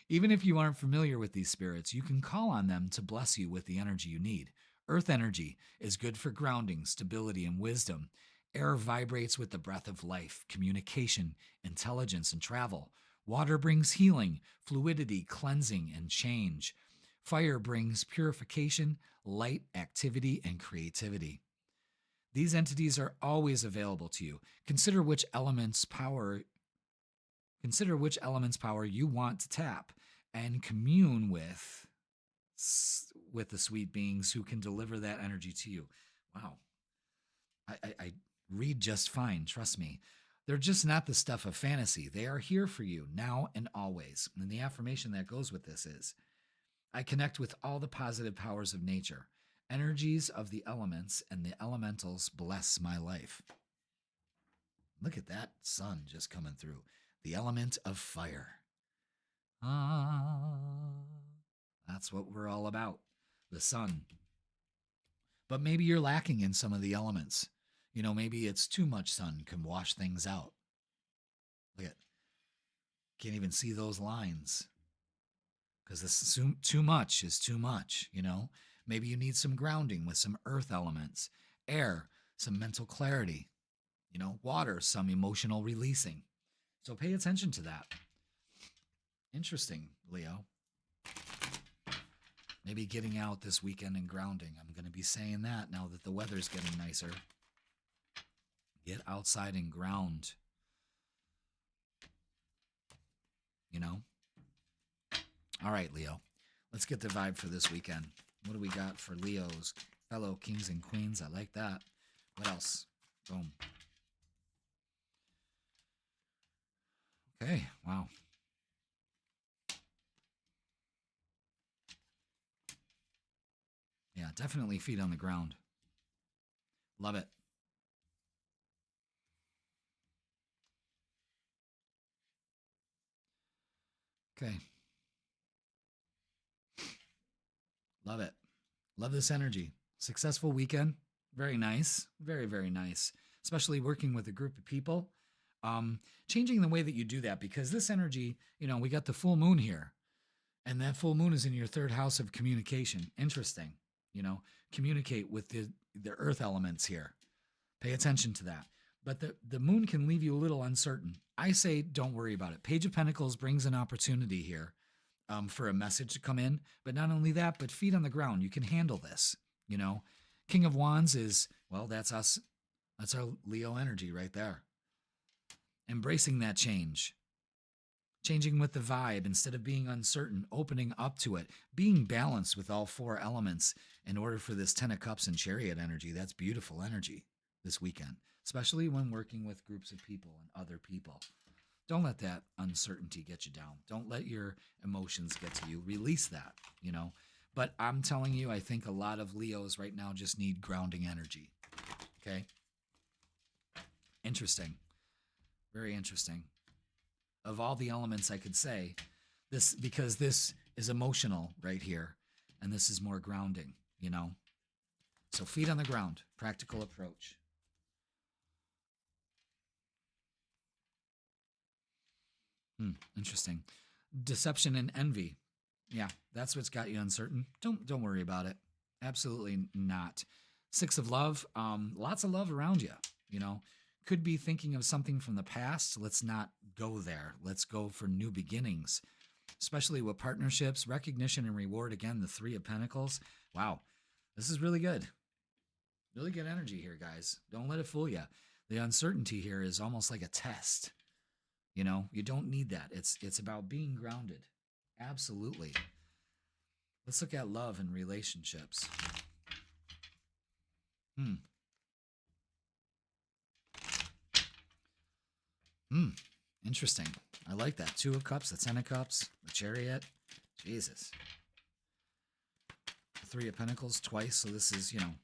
Even if you aren't familiar with these spirits, you can call on them to bless you with the energy you need. Earth energy is good for grounding, stability, and wisdom. Air vibrates with the breath of life, communication, intelligence, and travel. Water brings healing, fluidity, cleansing, and change. Fire brings purification, light, activity, and creativity. These entities are always available to you. Consider which element's power you want to tap and commune with the sweet beings who can deliver that energy to you. Wow. I read just fine, trust me. They're just not the stuff of fantasy. They are here for you now and always. And the affirmation that goes with this is, I connect with all the positive powers of nature, energies of the elements, and the elementals bless my life. Look at that sun just coming through. The element of fire. That's what we're all about. The sun. But maybe you're lacking in some of the elements. You know, maybe it's too much sun can wash things out. Look at, can't even see those lines. Because this too much is too much, you know? Maybe you need some grounding with some earth elements. Air, some mental clarity. You know, water, some emotional releasing. So pay attention to that. Interesting, Leo. Maybe getting out this weekend and grounding. I'm going to be saying that now that the weather's getting nicer. Get outside and ground. You know? All right, Leo. Let's get the vibe for this weekend. What do we got for Leos? Fellow kings and queens. I like that. What else? Boom. Okay. Wow. Yeah, definitely feet on the ground. Love it. Okay. Love it. Love this energy. Successful weekend. Very nice. Very, very nice. Especially working with a group of people. Changing the way that you do that, because this energy, you know, we got the full moon here. And that full moon is in your third house of communication. Interesting. You know, communicate with the earth elements here. Pay attention to that. But the moon can leave you a little uncertain. I say don't worry about it. Page of Pentacles brings an opportunity here for a message to come in. But not only that, but feet on the ground. You can handle this, you know. King of Wands is, well, that's us. That's our Leo energy right there. Embracing that change. Changing with the vibe instead of being uncertain, opening up to it, being balanced with all four elements in order for this 10 of Cups and Chariot energy. That's beautiful energy this weekend, especially when working with groups of people and other people. Don't let that uncertainty get you down. Don't let your emotions get to you. Release that, you know. But I'm telling you, I think a lot of Leos right now just need grounding energy. Okay? Interesting. Very interesting. Of all the elements I could say, this, because this is emotional right here, and this is more grounding, you know? So feet on the ground, practical approach. Interesting. Deception and envy. Yeah, that's what's got you uncertain. Don't worry about it. Absolutely not. Six of love. Lots of love around you. You know, could be thinking of something from the past. Let's not go there. Let's go for new beginnings, especially with partnerships, recognition, and reward. Again, the Three of Pentacles. Wow, this is really good. Really good energy here, guys. Don't let it fool you. The uncertainty here is almost like a test. You know, you don't need that. It's about being grounded. Absolutely. Let's look at love and relationships. Interesting. I like that. Two of Cups, the Ten of Cups, the Chariot. Jesus. The Three of Pentacles twice. So this is, you know,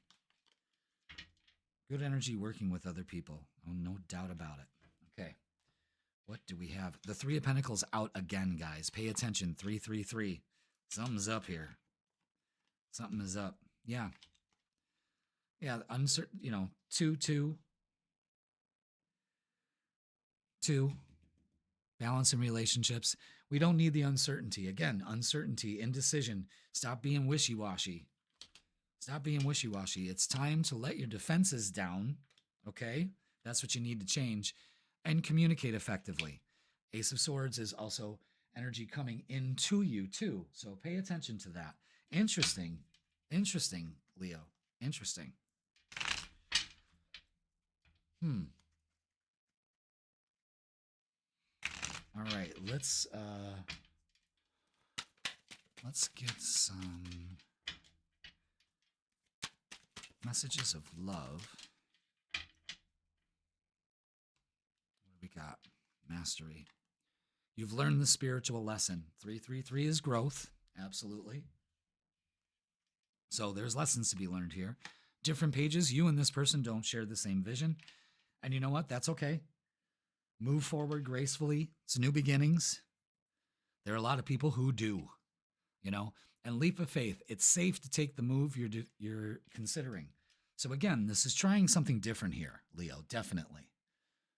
good energy working with other people. Oh, no doubt about it. Okay. What do we have? The Three of Pentacles out again, guys. Pay attention. 333. Something's up here. Something is up. Yeah. Yeah. Uncertain, you know, 2. Balance in relationships. We don't need the uncertainty. Again, uncertainty, indecision. Stop being wishy-washy. Stop being wishy-washy. It's time to let your defenses down, okay? That's what you need to change, and communicate effectively. Ace of Swords is also energy coming into you, too, so pay attention to that. Interesting. Interesting, Leo. Interesting. All right, let's get some messages of love. What do we got? Mastery. You've learned the spiritual lesson. 333 is growth. Absolutely. So there's lessons to be learned here. Different pages. You and this person don't share the same vision. And you know what? That's okay. Move forward gracefully. It's new beginnings. There are a lot of people who do, you know, and leap of faith. It's safe to take the move you're considering. So again, this is trying something different here, Leo, definitely.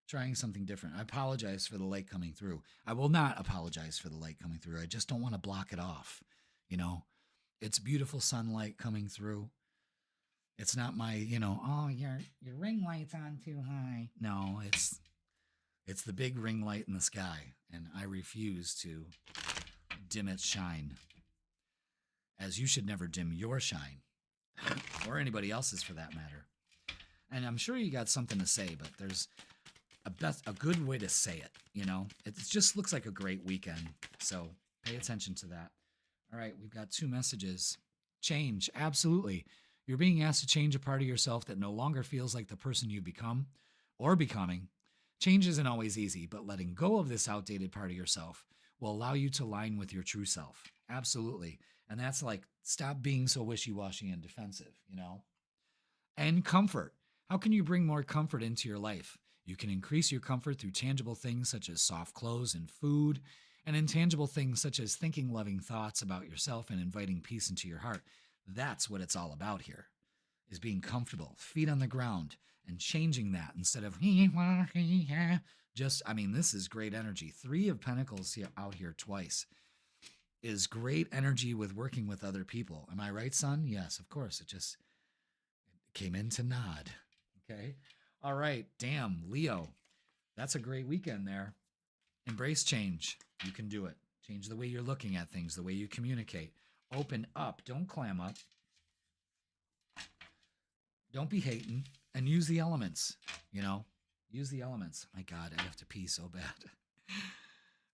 Trying something different. I apologize for the light coming through. I will not apologize for the light coming through. I just don't want to block it off, you know. It's beautiful sunlight coming through. It's not my, you know, oh, your ring light's on too high. No, it's the big ring light in the sky, and I refuse to dim its shine, as you should never dim your shine, or anybody else's for that matter. And I'm sure you got something to say, but there's a good way to say it, you know? It just looks like a great weekend, so pay attention to that. All right, we've got 2 messages. Change, absolutely. You're being asked to change a part of yourself that no longer feels like the person you've become or becoming. Change isn't always easy, but letting go of this outdated part of yourself will allow you to align with your true self. Absolutely. And that's like, stop being so wishy-washy and defensive, you know? And comfort. How can you bring more comfort into your life? You can increase your comfort through tangible things such as soft clothes and food, and intangible things such as thinking loving thoughts about yourself and inviting peace into your heart. That's what it's all about here, is being comfortable, feet on the ground, and changing that instead of just, I mean, this is great energy. 3 of Pentacles here, out here twice, is great energy with working with other people. Am I right, son? Yes, of course. It came in to nod. Okay. All right. Damn, Leo. That's a great weekend there. Embrace change. You can do it. Change the way you're looking at things, the way you communicate. Open up. Don't clam up. Don't be hating, and use the elements, you know? Use the elements. My God, I have to pee so bad.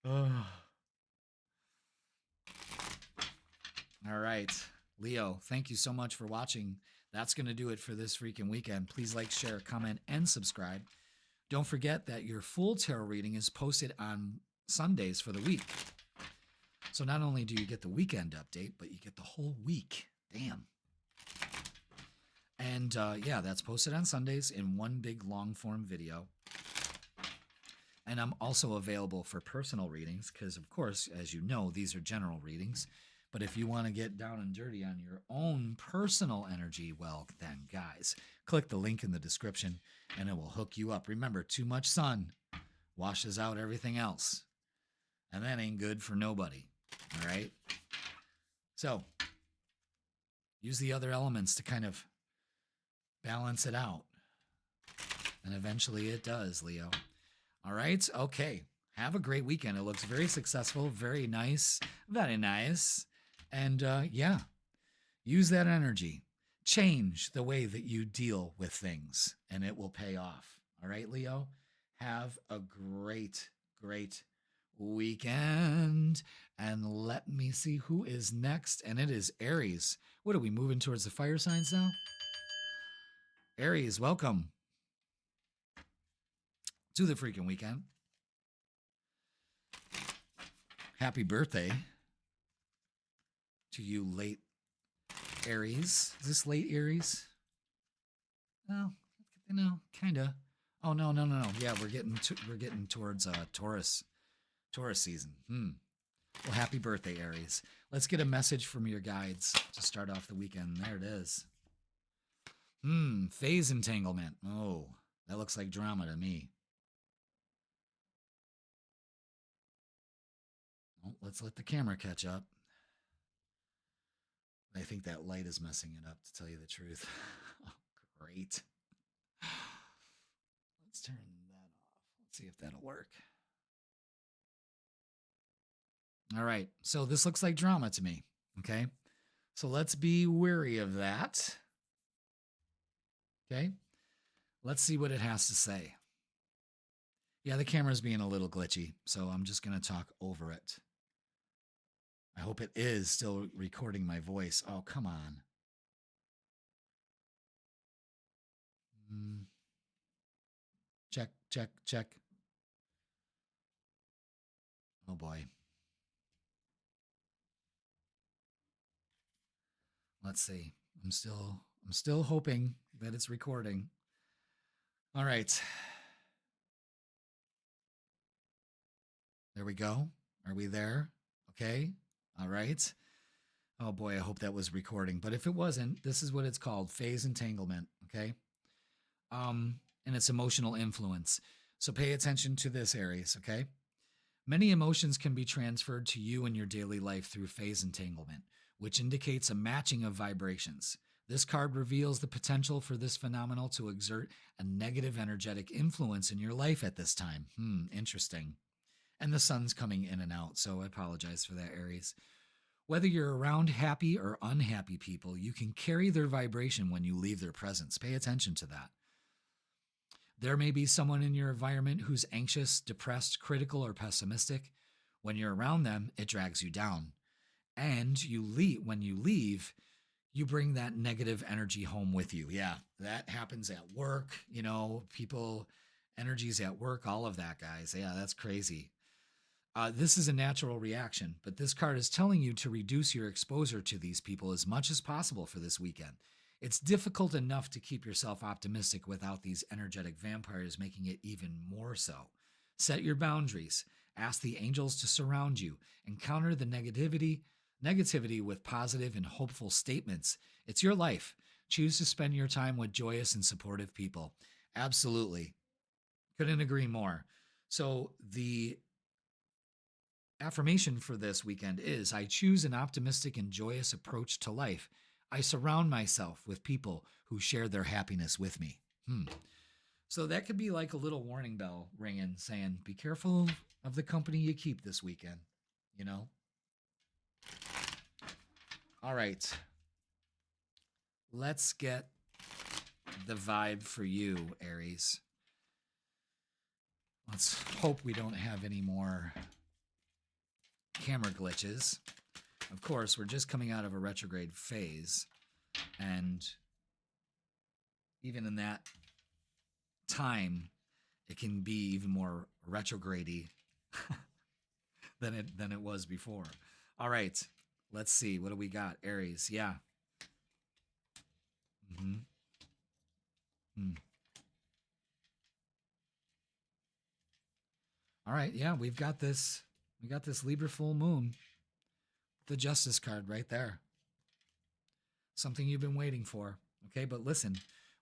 Oh. All right. Leo, thank you so much for watching. That's going to do it for this freaking weekend. Please like, share, comment, and subscribe. Don't forget that your full tarot reading is posted on Sundays for the week. So not only do you get the weekend update, but you get the whole week. Damn. And yeah, that's posted on Sundays in one big long form video. And I'm also available for personal readings because, of course, as you know, these are general readings. But if you want to get down and dirty on your own personal energy, well, then, guys, click the link in the description and it will hook you up. Remember, too much sun washes out everything else. And that ain't good for nobody. All right? So, use the other elements to kind of balance it out. And eventually it does, Leo. All right. Okay. Have a great weekend. It looks very successful, very nice, very nice. And yeah, use that energy. Change the way that you deal with things, and it will pay off. All right, Leo? Have a great, great weekend. And let me see who is next. And it is Aries. What are we moving towards the fire signs now? Aries, welcome to the freaking weekend. Happy birthday to you, late Aries. Is this late Aries? No, kind of. Oh no. Yeah, we're getting towards Taurus season. Well, happy birthday, Aries. Let's get a message from your guides to start off the weekend. There it is. Phase entanglement. Oh, that looks like drama to me. Well, let's let the camera catch up. I think that light is messing it up, to tell you the truth. Oh, great. Let's turn that off. Let's see if that'll work. All right. So this looks like drama to me. Okay. So let's be wary of that. Okay. Let's see what it has to say. Yeah, the camera's being a little glitchy, so I'm just going to talk over it. I hope it is still recording my voice. Oh, come on. Check. Oh boy. Let's see. I'm still hoping that it's recording. All right. There we go. Are we there? Okay. All right. Oh boy, I hope that was recording. But if it wasn't, this is what it's called, phase entanglement, okay? And it's emotional influence. So pay attention to this, Aries, okay? Many emotions can be transferred to you in your daily life through phase entanglement, which indicates a matching of vibrations. This card reveals the potential for this phenomenon to exert a negative energetic influence in your life at this time. Interesting. And the sun's coming in and out, so I apologize for that, Aries. Whether you're around happy or unhappy people, you can carry their vibration when you leave their presence. Pay attention to that. There may be someone in your environment who's anxious, depressed, critical, or pessimistic. When you're around them, it drags you down. And when you leave, you bring that negative energy home with you. Yeah, that happens at work, people, energies at work, all of that, guys. Yeah, that's crazy. This is a natural reaction, but this card is telling you to reduce your exposure to these people as much as possible for this weekend. It's difficult enough to keep yourself optimistic without these energetic vampires making it even more so. Set your boundaries. Ask the angels to surround you and counter the negativity with positive and hopeful statements. It's your life. Choose to spend your time with joyous and supportive people. Absolutely. Couldn't agree more. So the affirmation for this weekend is, I choose an optimistic and joyous approach to life. I surround myself with people who share their happiness with me. So that could be like a little warning bell ringing saying, be careful of the company you keep this weekend, All right. Let's get the vibe for you, Aries. Let's hope we don't have any more camera glitches. Of course, we're just coming out of a retrograde phase, and even in that time, it can be even more retrograde-y than it was before. All right, let's see. What do we got, Aries? Yeah. All right, yeah, we've got this. We got this Libra full moon. The Justice card right there. Something you've been waiting for. Okay, but listen,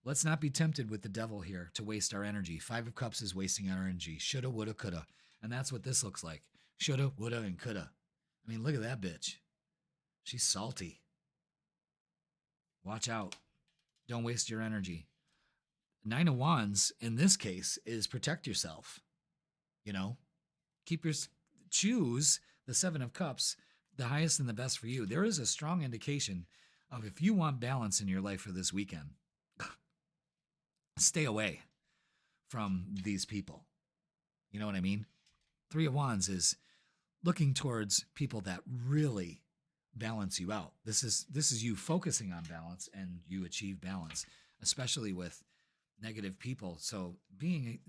let's not be tempted with the devil here to waste our energy. 5 of Cups is wasting our energy. Shoulda, woulda, coulda. And that's what this looks like. Shoulda, woulda, and coulda. I mean, look at that bitch. She's salty. Watch out. Don't waste your energy. Nine of Wands in this case is protect yourself. You know, choose the Seven of Cups, the highest and the best for you. There is a strong indication of if you want balance in your life for this weekend, stay away from these people. You know what I mean? Three of Wands is looking towards people that really balance you out. This is you focusing on balance, and you achieve balance, especially with negative people. So being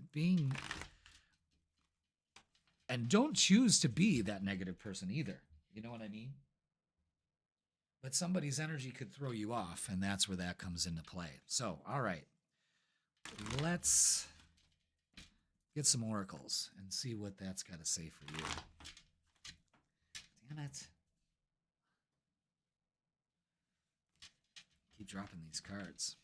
and don't choose to be that negative person either. You know what I mean? But somebody's energy could throw you off, and that's where that comes into play. So, all right, let's get some oracles and see what that's got to say for you. Damn it. Keep dropping these cards.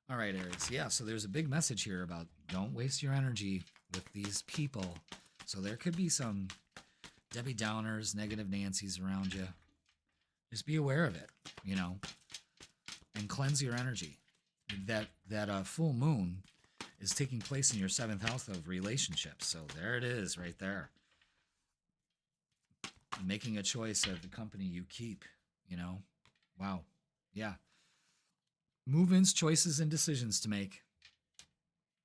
All right, Aries. Yeah, so there's a big message here about don't waste your energy with these people. So there could be some Debbie Downers, negative Nancys around you. Just be aware of it, you know, and cleanse your energy. That full moon is taking place in your 7th house of relationships. So there it is right there. Making a choice of the company you keep, you know. Wow. Yeah. Move-ins, choices, and decisions to make.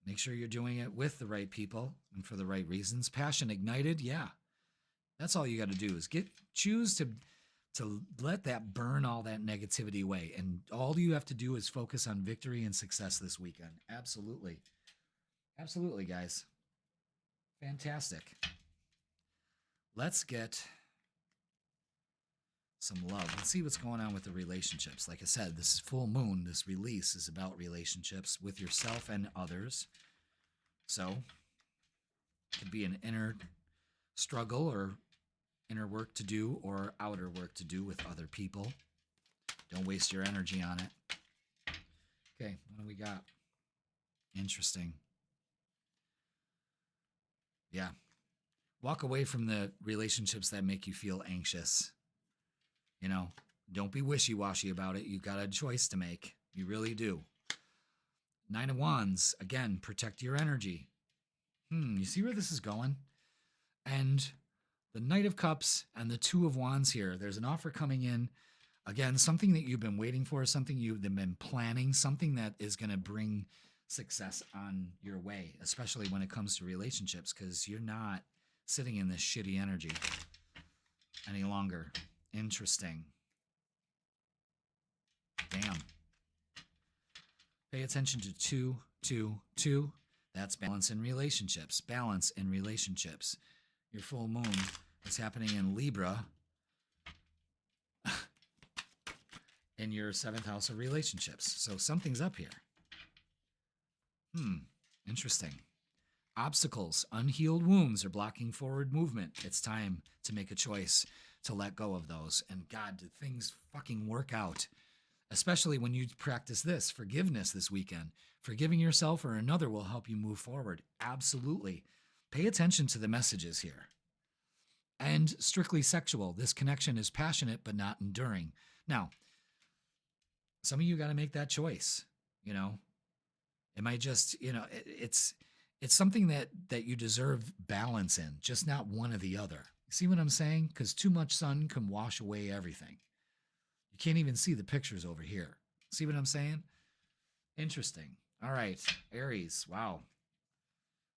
Make sure you're doing it with the right people and for the right reasons. Passion ignited, yeah. That's all you got to do is choose to let that burn all that negativity away. And all you have to do is focus on victory and success this weekend. Absolutely. Absolutely, guys. Fantastic. Let's get some love. Let's see what's going on with the relationships. Like I said, this full moon, this release is about relationships with yourself and others. So it could be an inner struggle or inner work to do or outer work to do with other people. Don't waste your energy on it. Okay, what do we got? Interesting. Yeah. Walk away from the relationships that make you feel anxious. You know, don't be wishy-washy about it. You've got a choice to make. You really do. 9 of Wands, again, protect your energy. You see where this is going? And the Knight of Cups and the 2 of Wands here, there's an offer coming in. Again, something that you've been waiting for, something you've been planning, something that is going to bring success on your way, especially when it comes to relationships, because you're not sitting in this shitty energy any longer. Interesting. Damn. Pay attention to 2, 2, 2. That's balance in relationships. Balance in relationships. Your full moon is happening in Libra in your 7th house of relationships. So something's up here. Interesting. Obstacles, unhealed wounds are blocking forward movement. It's time to make a choice to let go of those. And God, did things fucking work out? Especially when you practice this, forgiveness this weekend. Forgiving yourself or another will help you move forward. Absolutely. Pay attention to the messages here. And strictly sexual. This connection is passionate but not enduring. Now, some of you got to make that choice, you know. It might just, you know, it's something that you deserve balance in, just not one or the other. See what I'm saying? Because too much sun can wash away everything. You can't even see the pictures over here. See what I'm saying? Interesting. All right, Aries. Wow.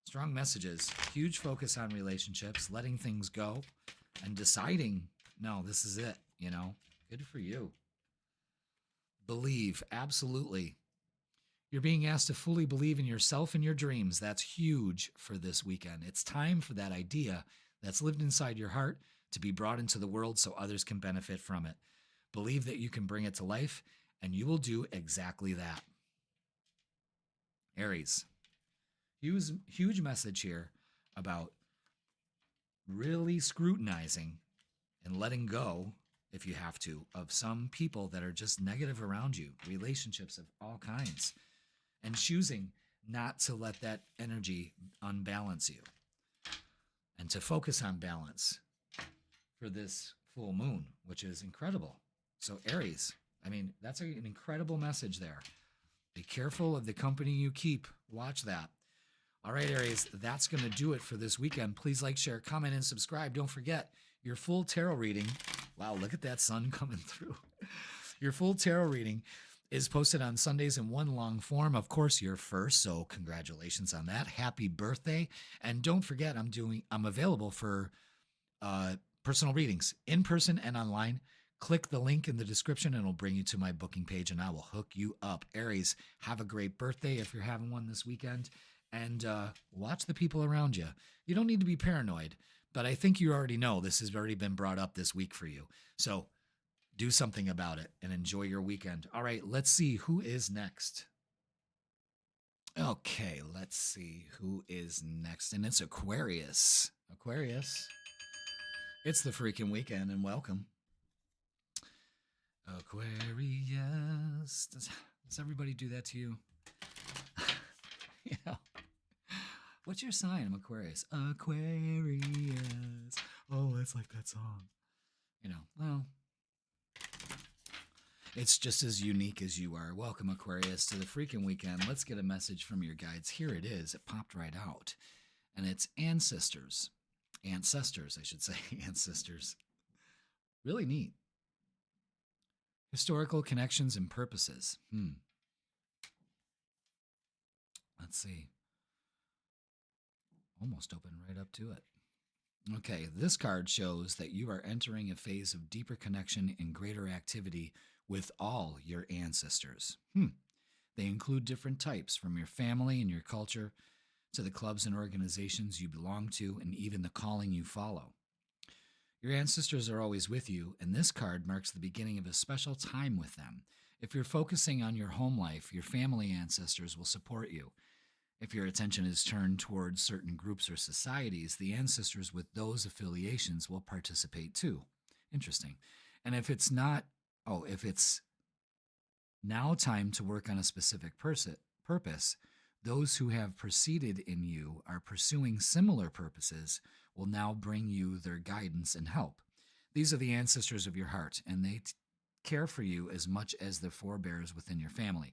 Strong messages. Huge focus on relationships, letting things go, and deciding, no, this is it, you know. Good for you. Believe. Absolutely. You're being asked to fully believe in yourself and your dreams. That's huge for this weekend. It's time for that idea that's lived inside your heart to be brought into the world so others can benefit from it. Believe that you can bring it to life, and you will do exactly that. Aries, huge message here about really scrutinizing and letting go, if you have to, of some people that are just negative around you, relationships of all kinds, and choosing not to let that energy unbalance you and to focus on balance for this full moon, which is incredible. So Aries, I mean, that's an incredible message there. Be careful of the company you keep. Watch that. All right, Aries, that's going to do it for this weekend. Please like, share, comment, and subscribe. Don't forget your full tarot reading. Wow, look at that sun coming through. Your full tarot reading is posted on Sundays in one long form. Of course, you're first, so congratulations on that. Happy birthday. And don't forget, I'm available for personal readings in person and online. Click the link in the description and it'll bring you to my booking page and I will hook you up. Aries, have a great birthday if you're having one this weekend. And watch the people around you. You don't need to be paranoid, but I think you already know this has already been brought up this week for you. So do something about it and enjoy your weekend. All right, let's see who is next. Okay, let's see who is next. And it's Aquarius. Aquarius, it's the freaking weekend and welcome. Aquarius. Does everybody do that to you? You know, what's your sign? I'm Aquarius. Aquarius. Oh, it's like that song. You know, well, it's just as unique as you are. Welcome, Aquarius, to the freaking weekend. Let's get a message from your guides. Here it is. It popped right out. And it's ancestors. Ancestors, I should say. Ancestors. Really neat. Historical connections and purposes. Let's see. Almost open right up to it. Okay, this card shows that you are entering a phase of deeper connection and greater activity with all your ancestors. They include different types, from your family and your culture to the clubs and organizations you belong to, and even the calling you follow. Your ancestors are always with you, and this card marks the beginning of a special time with them. If you're focusing on your home life, your family ancestors will support you. If your attention is turned towards certain groups or societies, the ancestors with those affiliations will participate too. Interesting. And if it's now time to work on a specific purpose, those who have preceded in you are pursuing similar purposes will now bring you their guidance and help. These are the ancestors of your heart, and they care for you as much as the forebears within your family.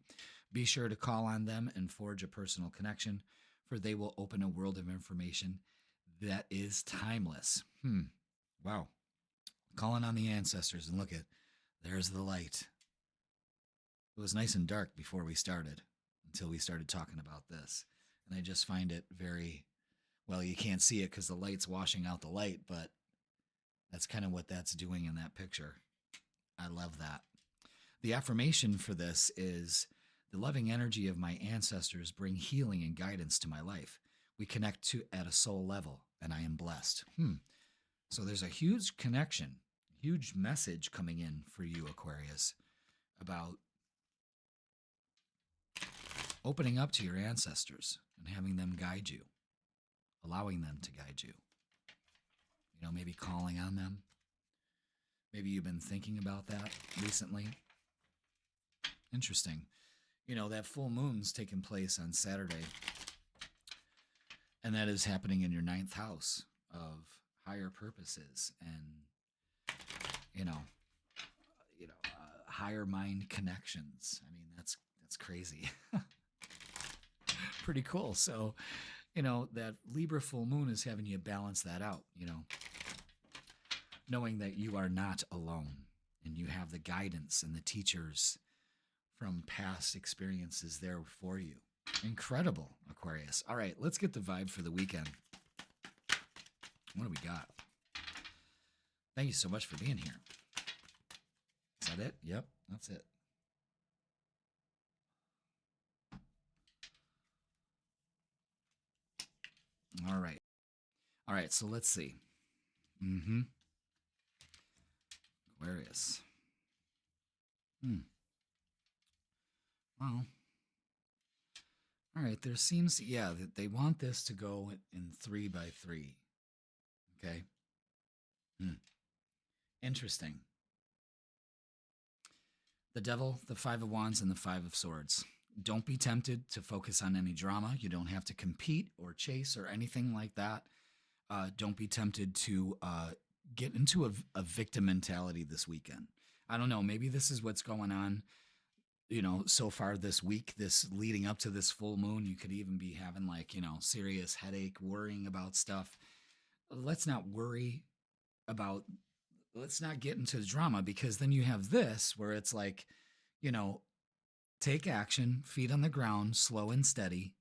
Be sure to call on them and forge a personal connection, for they will open a world of information that is timeless. Wow. Calling on the ancestors, and look at, there's the light. It was nice and dark before we started, until we started talking about this. And I just find it very, well, you can't see it because the light's washing out the light, but that's kind of what that's doing in that picture. I love that. The affirmation for this is, the loving energy of my ancestors bring healing and guidance to my life. We connect at a soul level, and I am blessed. So there's a huge connection, huge message coming in for you, Aquarius, about opening up to your ancestors and having them guide you, allowing them to guide you. You know, maybe calling on them. Maybe you've been thinking about that recently. Interesting. You know, that full moon's taking place on Saturday, and that is happening in your 9th house of higher purposes and, higher mind connections. I mean, that's crazy. Pretty cool. So, that Libra full moon is having you balance that out, knowing that you are not alone and you have the guidance and the teachers from past experiences there for you. Incredible, Aquarius. All right, let's get the vibe for the weekend. What do we got? Thank you so much for being here. Is that it? Yep, that's it. All right. All right, so let's see. Aquarius. Well, all right, there seems, that they want this to go in 3 by 3. Okay. Interesting. The Devil, the 5 of Wands, and the 5 of Swords. Don't be tempted to focus on any drama. You don't have to compete or chase or anything like that. Don't be tempted to get into a victim mentality this weekend. I don't know. Maybe this is what's going on. so far this week, this leading up to this full moon, you could even be having like, serious headache, worrying about stuff. Let's not worry about, let's not get into drama, because then you have this where it's like, you know, take action, feet on the ground, slow and steady.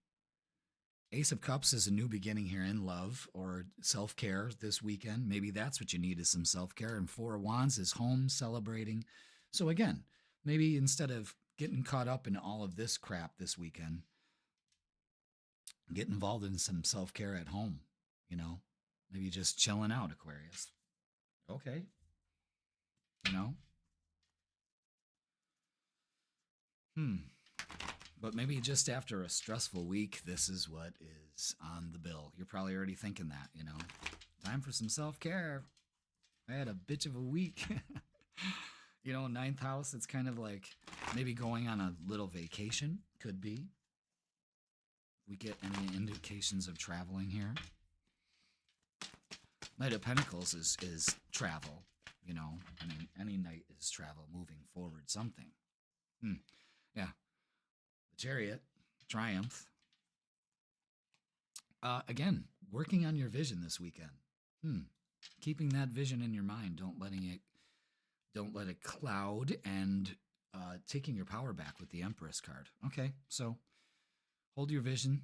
Ace of Cups is a new beginning here in love or self-care this weekend. Maybe that's what you need, is some self-care. And Four of Wands is home, celebrating. So again, maybe instead of getting caught up in all of this crap this weekend, get involved in some self-care at home, maybe just chilling out, Aquarius. Okay. you know hmm but maybe just after a stressful week, this is what is on the bill. You're probably already thinking that, time for some self-care. I had a bitch of a week. Ninth house, it's kind of like maybe going on a little vacation. Could be. We get any indications of traveling here. Knight of Pentacles is travel. Any night is travel, moving forward, something. Yeah. The Chariot, Triumph. Again, working on your vision this weekend. Keeping that vision in your mind. Don't let it cloud, and taking your power back with the Empress card. Okay, so hold your vision,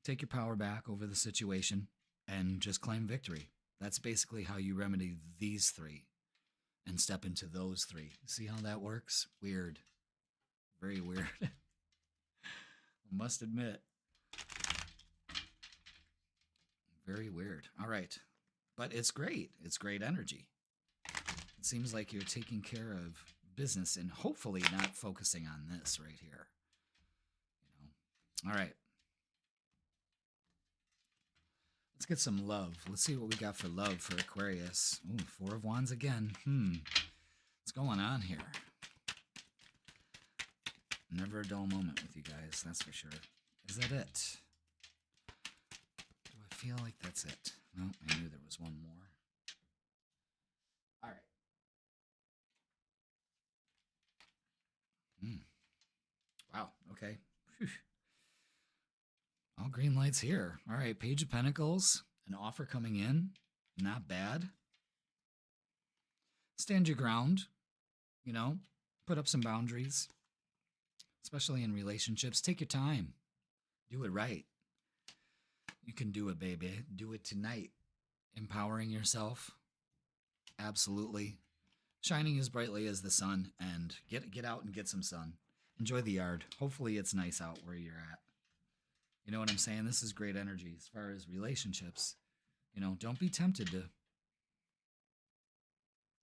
take your power back over the situation, and just claim victory. That's basically how you remedy these three and step into those three. See how that works? Weird. Very weird. I must admit. Very weird. All right. But it's great. It's great energy. It seems like you're taking care of business and hopefully not focusing on this right here. All right. Let's get some love. Let's see what we got for love for Aquarius. Ooh, Four of Wands again. What's going on here? Never a dull moment with you guys, that's for sure. Is that it? Do I feel like that's it? No, I knew there was one more. All right. Wow, okay. Whew. All green lights here. All right, Page of Pentacles, an offer coming in. Not bad. Stand your ground, put up some boundaries, especially in relationships. Take your time. Do it right. You can do it, baby. Do it tonight. Empowering yourself. Absolutely. Shining as brightly as the sun, and get out and get some sun. Enjoy the yard. Hopefully it's nice out where you're at. You know what I'm saying? This is great energy as far as relationships. Don't be tempted to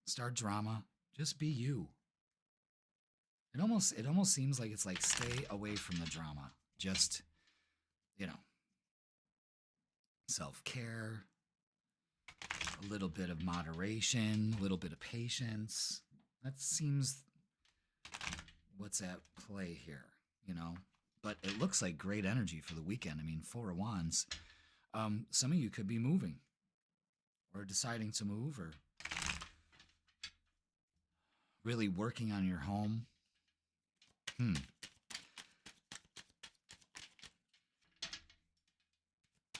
start drama. Just be you. It almost seems like it's like stay away from the drama. Just, self-care, a little bit of moderation, a little bit of patience. That seems what's at play here, But it looks like great energy for the weekend. I mean, Four of Wands. Some of you could be moving or deciding to move, or really working on your home.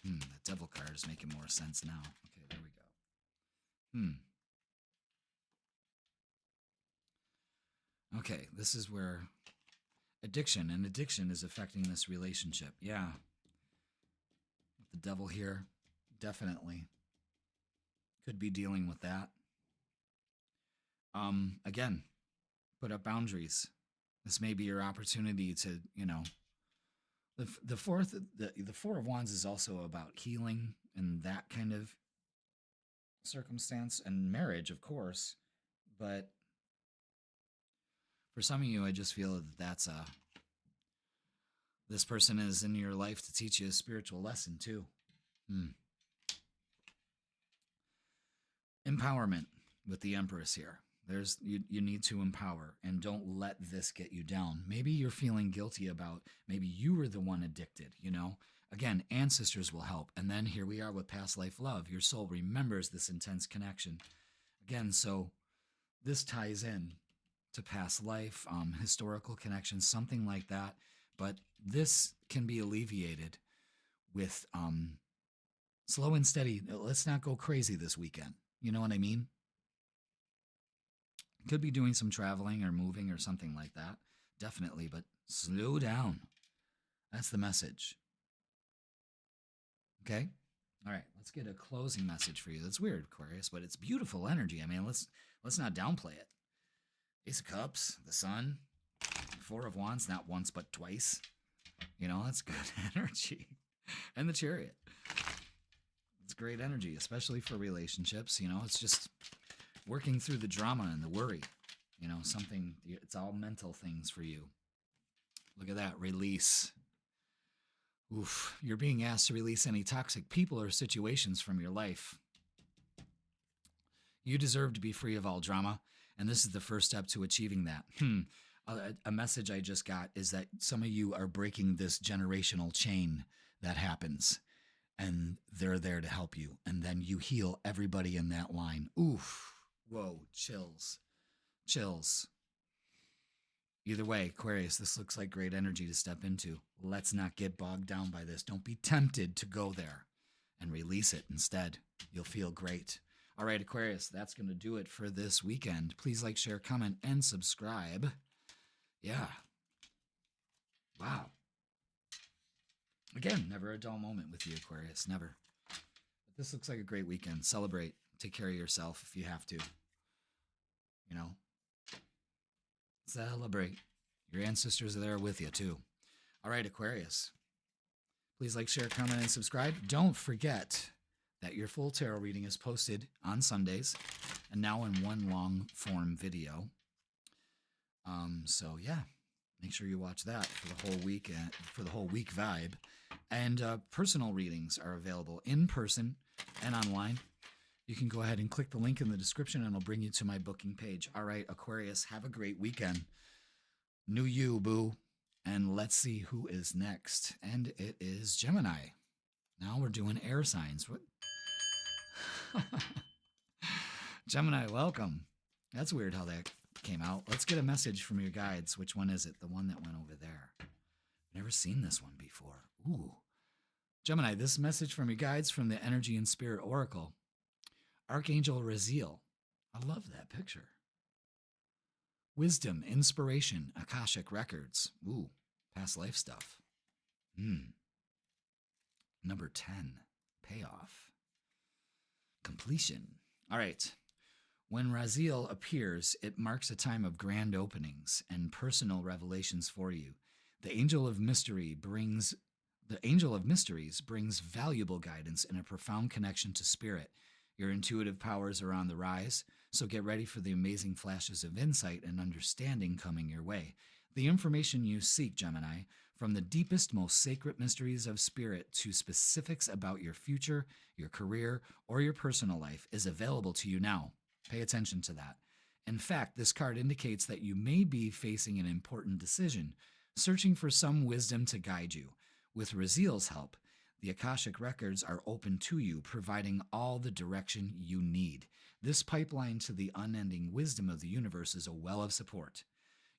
The Devil card is making more sense now. Okay, there we go. Okay, this is where addiction is affecting this relationship. Yeah. With the Devil here, definitely. Could be dealing with that. Again, put up boundaries. This may be your opportunity to, the Four of Wands is also about healing and that kind of circumstance, and marriage, of course. But for some of you, I just feel that that's this person is in your life to teach you a spiritual lesson too. Empowerment with the Empress here. You need to empower, and don't let this get you down. Maybe you're feeling guilty about, maybe you were the one addicted, Again, ancestors will help. And then here we are with past life love. Your soul remembers this intense connection. Again, so this ties in to past life, historical connections, something like that. But this can be alleviated with slow and steady. Let's not go crazy this weekend. You know what I mean? Could be doing some traveling or moving or something like that. Definitely, but slow down. That's the message. Okay? All right, let's get a closing message for you. That's weird, Aquarius, but it's beautiful energy. I mean, let's not downplay it. Ace of Cups, the Sun, Four of Wands, not once but twice. You know, that's good energy. And the Chariot. It's great energy, especially for relationships. You know, it's just working through the drama and the worry. You know, something, it's all mental things for you. Look at that, release. Oof, you're being asked to release any toxic people or situations from your life. You deserve to be free of all drama, and this is the first step to achieving that. A message I just got is that some of you are breaking this generational chain that happens, and they're there to help you, and then you heal everybody in that line. Oof, whoa, chills, chills. Either way, Aquarius, this looks like great energy to step into. Let's not get bogged down by this. Don't be tempted to go there and release it instead. You'll feel great. All right, Aquarius, that's going to do it for this weekend. Please like, share, comment, and subscribe. Yeah. Wow. Again, never a dull moment with you, Aquarius. Never. But this looks like a great weekend. Celebrate. Take care of yourself if you have to. You know? Celebrate. Your ancestors are there with you, too. All right, Aquarius. Please like, share, comment, and subscribe. Don't forget that your full tarot reading is posted on Sundays and now in one long form video. So yeah, make sure you watch that for the whole week vibe. And personal readings are available in person and online. You can go ahead and click the link in the description and it'll bring you to my booking page. All right, Aquarius, have a great weekend. New you, boo. And let's see who is next. And it is Gemini. Now we're doing air signs. What? Gemini, welcome. That's weird how that came out. Let's get a message from your guides. Which one is it? The one that went over there. Never seen this one before. Ooh. Gemini, this message from your guides from the Energy and Spirit Oracle. Archangel Raziel. I love that picture. Wisdom, inspiration, Akashic records. Ooh, past life stuff. Number 10, payoff. Completion. All right. When Raziel appears, it marks a time of grand openings and personal revelations for you. The Angel of Mysteries brings valuable guidance and a profound connection to spirit. Your intuitive powers are on the rise, so get ready for the amazing flashes of insight and understanding coming your way. The information you seek, Gemini, from the deepest, most sacred mysteries of spirit to specifics about your future, your career, or your personal life, is available to you now. Pay attention to that. In fact, this card indicates that you may be facing an important decision, searching for some wisdom to guide you. With Raziel's help, the Akashic records are open to you, providing all the direction you need. This pipeline to the unending wisdom of the universe is a well of support.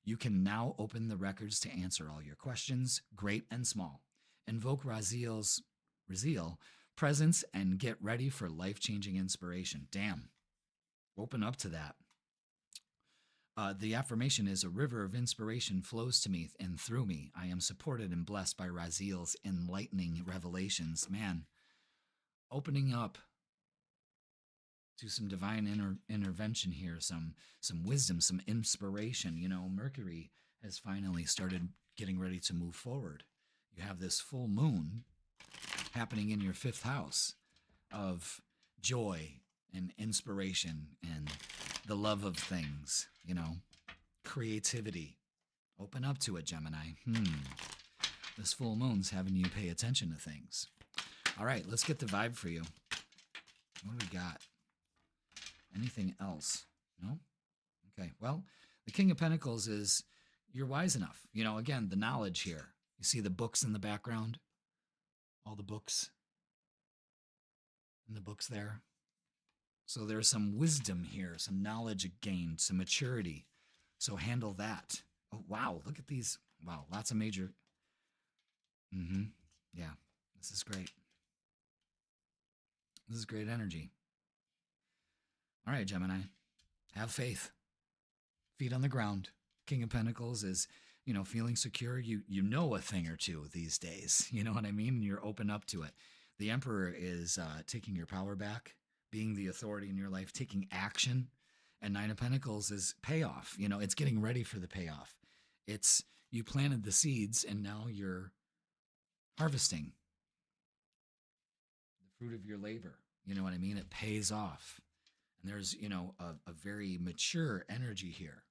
You can now open the records to answer all your questions, great and small. Invoke Raziel presence and get ready for life-changing inspiration. Damn. Open up to that. The affirmation is, a river of inspiration flows to me and through me. I am supported and blessed by Raziel's enlightening revelations. Man, opening up to some divine intervention here, some wisdom, some inspiration. You know, Mercury has finally started getting ready to move forward. You have this full moon happening in your 5th house of joy and inspiration and the love of things, you know, creativity. Open up to it, Gemini. This full moon's having you pay attention to things. All right, let's get the vibe for you. What do we got? Anything else? No? Okay, well, the King of Pentacles is, you're wise enough. You know, again, the knowledge here. You see the books in the background? All the books. And the books there. So there's some wisdom here, some knowledge gained, some maturity. So handle that. Oh, wow. Look at these. Wow. Lots of major. Yeah. This is great. This is great energy. All right, Gemini. Have faith. Feet on the ground. King of Pentacles is, feeling secure. You know a thing or two these days. You know what I mean? You're open up to it. The Emperor is taking your power back, being the authority in your life, taking action. And Nine of Pentacles is payoff. It's getting ready for the payoff. It's you planted the seeds and now you're harvesting the fruit of your labor. You know what I mean? It pays off. And there's, a very mature energy here,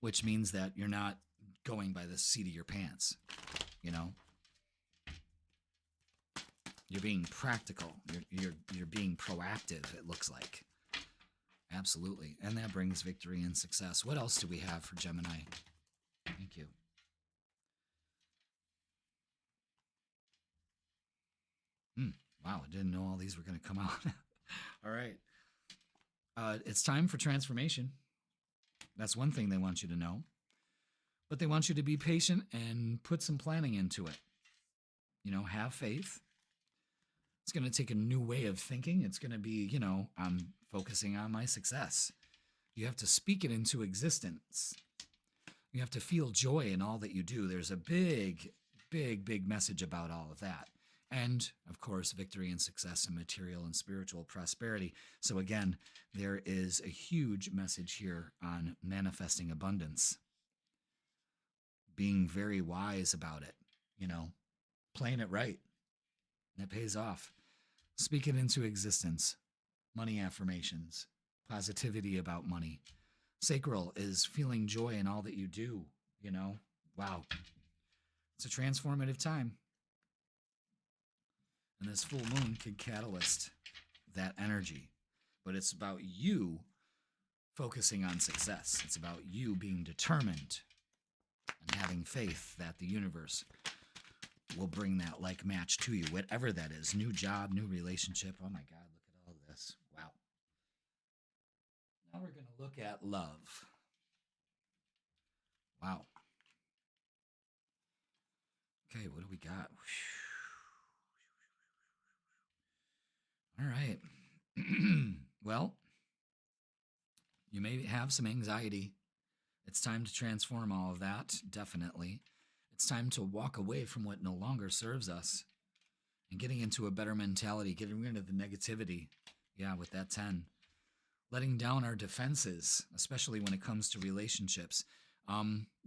which means that you're not going by the seat of your pants, You're being practical. You're being proactive, it looks like. Absolutely. And that brings victory and success. What else do we have for Gemini? Thank you. Wow, I didn't know all these were going to come out. All right. It's time for transformation. That's one thing they want you to know. But they want you to be patient and put some planning into it. Have faith. It's going to take a new way of thinking. It's going to be, I'm focusing on my success. You have to speak it into existence. You have to feel joy in all that you do. There's a big, big, big message about all of that. And, of course, victory and success and material and spiritual prosperity. So, again, there is a huge message here on manifesting abundance. Being very wise about it, playing it right. That pays off. Speak it into existence. Money affirmations. Positivity about money. Sacral is feeling joy in all that you do, Wow. It's a transformative time. And this full moon could catalyst that energy. But it's about you focusing on success. It's about you being determined and having faith that the universe will bring that like match to you, whatever that is. New job, new relationship. Oh my God, look at all this. Wow. Now we're going to look at love. Wow. Okay, what do we got? All right. Well, you may have some anxiety. It's time to transform all of that, definitely. It's time to walk away from what no longer serves us and getting into a better mentality, getting rid of the negativity. Yeah, with that 10. Letting down our defenses, especially when it comes to relationships.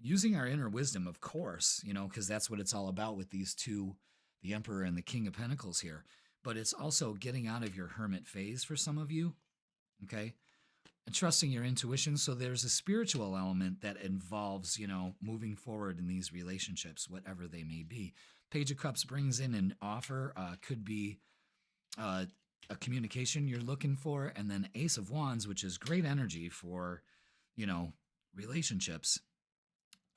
Using our inner wisdom, of course, because that's what it's all about with these two, the Emperor and the King of Pentacles here. But it's also getting out of your hermit phase for some of you, okay? And trusting your intuition. So there's a spiritual element that involves, moving forward in these relationships, whatever they may be. Page of Cups brings in an offer, could be a communication you're looking for, and then Ace of Wands, which is great energy for, relationships.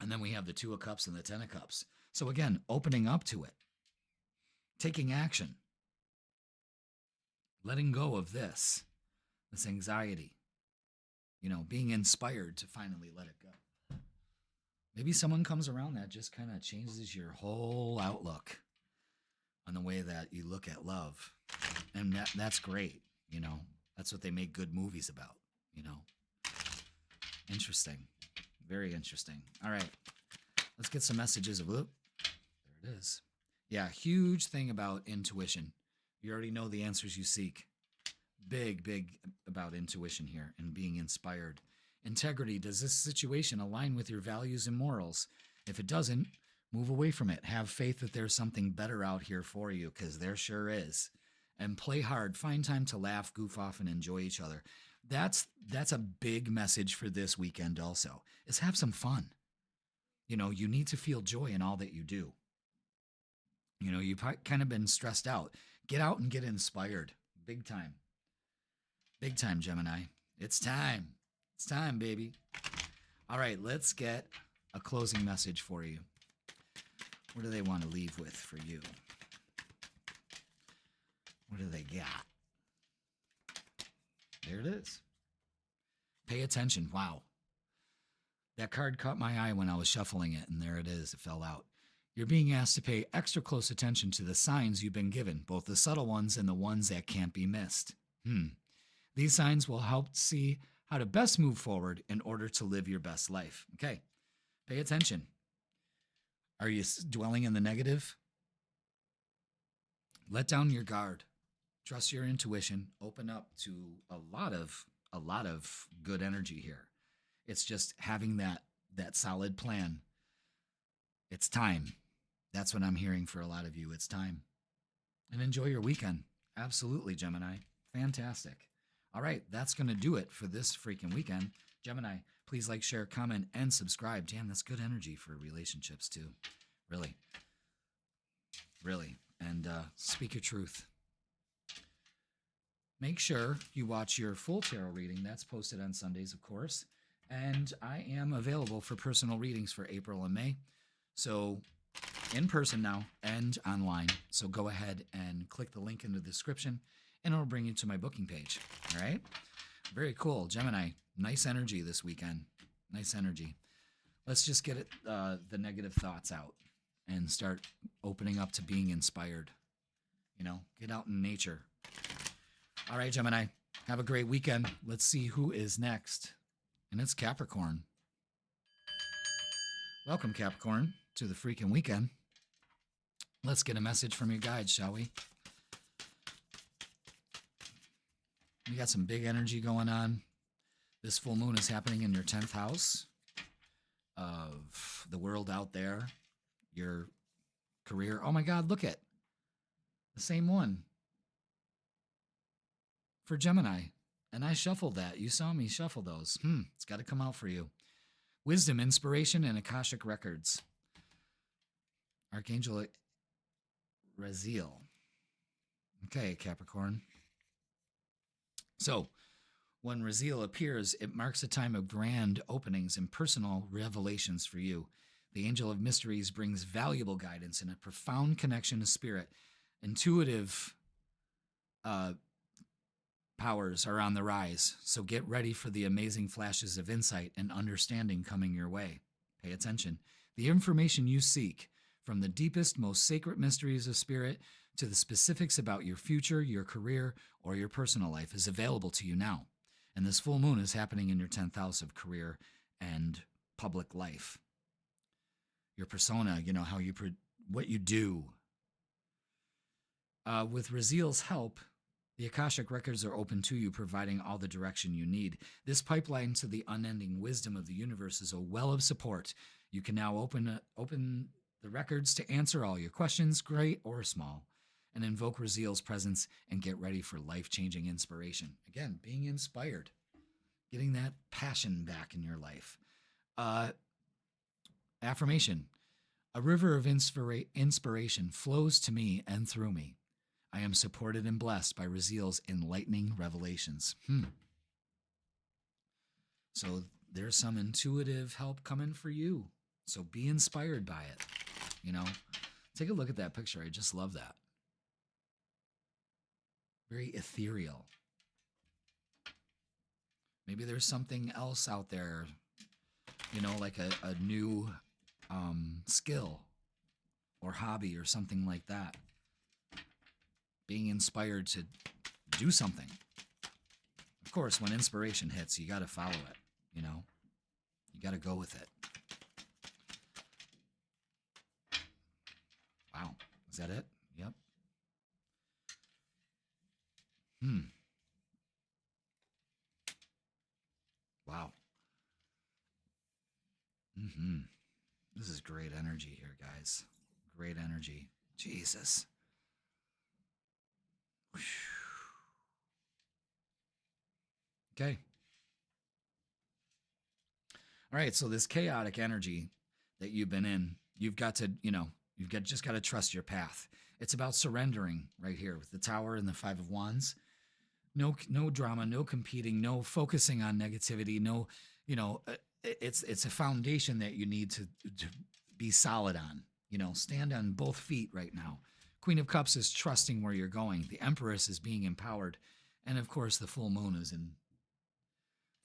And then we have the Two of Cups and the Ten of Cups. So again, opening up to it, taking action, letting go of this anxiety, being inspired to finally let it go. Maybe someone comes around that just kind of changes your whole outlook on the way that you look at love. And that's great, That's what they make good movies about, Interesting. Very interesting. All right. Let's get some messages of, there it is. Yeah, huge thing about intuition. You already know the answers you seek. Big about intuition here and being inspired. Integrity. Does this situation align with your values and morals? If it doesn't, move away from it. Have faith that there's something better out here for you, because there sure is. And play hard. Find time to laugh, goof off, and enjoy each other. That's a big message for this weekend also, is have some fun. You need to feel joy in all that you do. You've kind of been stressed out. Get out and get inspired. Big time. Big time, Gemini. It's time. It's time, baby. All right, let's get a closing message for you. What do they want to leave with for you? What do they got? There it is. Pay attention. Wow. That card caught my eye when I was shuffling it, and there it is. It fell out. You're being asked to pay extra close attention to the signs you've been given, both the subtle ones and the ones that can't be missed. These signs will help see how to best move forward in order to live your best life. Okay, pay attention. Are you dwelling in the negative? Let down your guard. Trust your intuition. Open up to a lot of good energy here. It's just having that solid plan. It's time. That's what I'm hearing for a lot of you. It's time. And enjoy your weekend. Absolutely, Gemini. Fantastic. All right, that's going to do it for this freaking weekend. Gemini, please like, share, comment, and subscribe. Damn, that's good energy for relationships, too. Really. Really. And speak your truth. Make sure you watch your full tarot reading. That's posted on Sundays, of course. And I am available for personal readings for April and May. So in person now and online. So go ahead and click the link in the description and it'll bring you to my booking page. All right. Very cool. Gemini, nice energy this weekend. Nice energy. Let's just get the negative thoughts out and start opening up to being inspired. You know, get out in nature. All right, Gemini, have a great weekend. Let's see who is next. And it's Capricorn. Welcome, Capricorn, to the freaking weekend. Let's get a message from your guides, shall we? We got some big energy going on. This full moon is happening in your 10th house of the world out there, your career. Oh my God, look at the same one for Gemini. And I shuffled that. You saw me shuffle those. It's got to come out for you. Wisdom, inspiration, and Akashic records. Archangel Raziel. Okay, Capricorn. So, when Raziel appears, it marks a time of grand openings and personal revelations for you. The Angel of Mysteries brings valuable guidance and a profound connection to spirit. Intuitive powers are on the rise, so get ready for the amazing flashes of insight and understanding coming your way. Pay attention. The information you seek, from the deepest, most sacred mysteries of spirit to the specifics about your future, your career, or your personal life, is available to you now. And this full moon is happening in your 10th house of career and public life. Your persona, you know, what you do. With Raziel's help, the Akashic records are open to you, providing all the direction you need. This pipeline to the unending wisdom of the universe is a well of support. You can now open the records to answer all your questions, great or small, and invoke Raziel's presence and get ready for life-changing inspiration. Again, being inspired, getting that passion back in your life. Affirmation. A river of inspiration flows to me and through me. I am supported and blessed by Raziel's enlightening revelations. So there's some intuitive help coming for you. So be inspired by it. You know, take a look at that picture. I just love that. Very ethereal. Maybe there's something else out there, you know, like a new skill or hobby or something like that. Being inspired to do something. Of course, when inspiration hits, you got to follow it, you know? You got to go with it. Wow. Is that it? Yep. Wow. This is great energy here, guys. Great energy. Jesus. Okay. All right. So this chaotic energy that you've been in, you've got to, you know, just got to trust your path. It's about surrendering right here with the Tower and the Five of Wands. No drama, no competing, no focusing on negativity. No, you know, it's a foundation that you need to be solid on. You know, stand on both feet right now. Queen of Cups is trusting where you're going. The Empress is being empowered. And of course, the full moon is in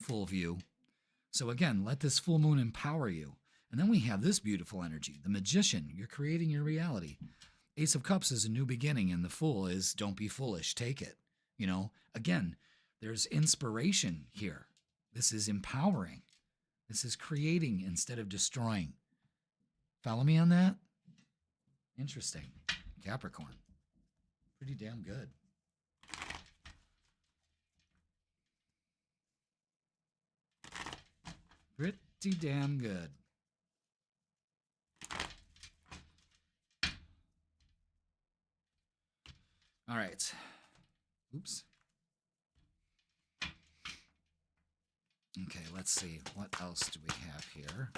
full view. So again, let this full moon empower you. And then we have this beautiful energy, the Magician. You're creating your reality. Ace of Cups is a new beginning, and the Fool is don't be foolish, take it. Again, there's inspiration here. This is empowering. This is creating instead of destroying. Follow me on that? Interesting. Capricorn. Pretty damn good. Pretty damn good. All right. Oops. Okay, let's see. What else do we have here?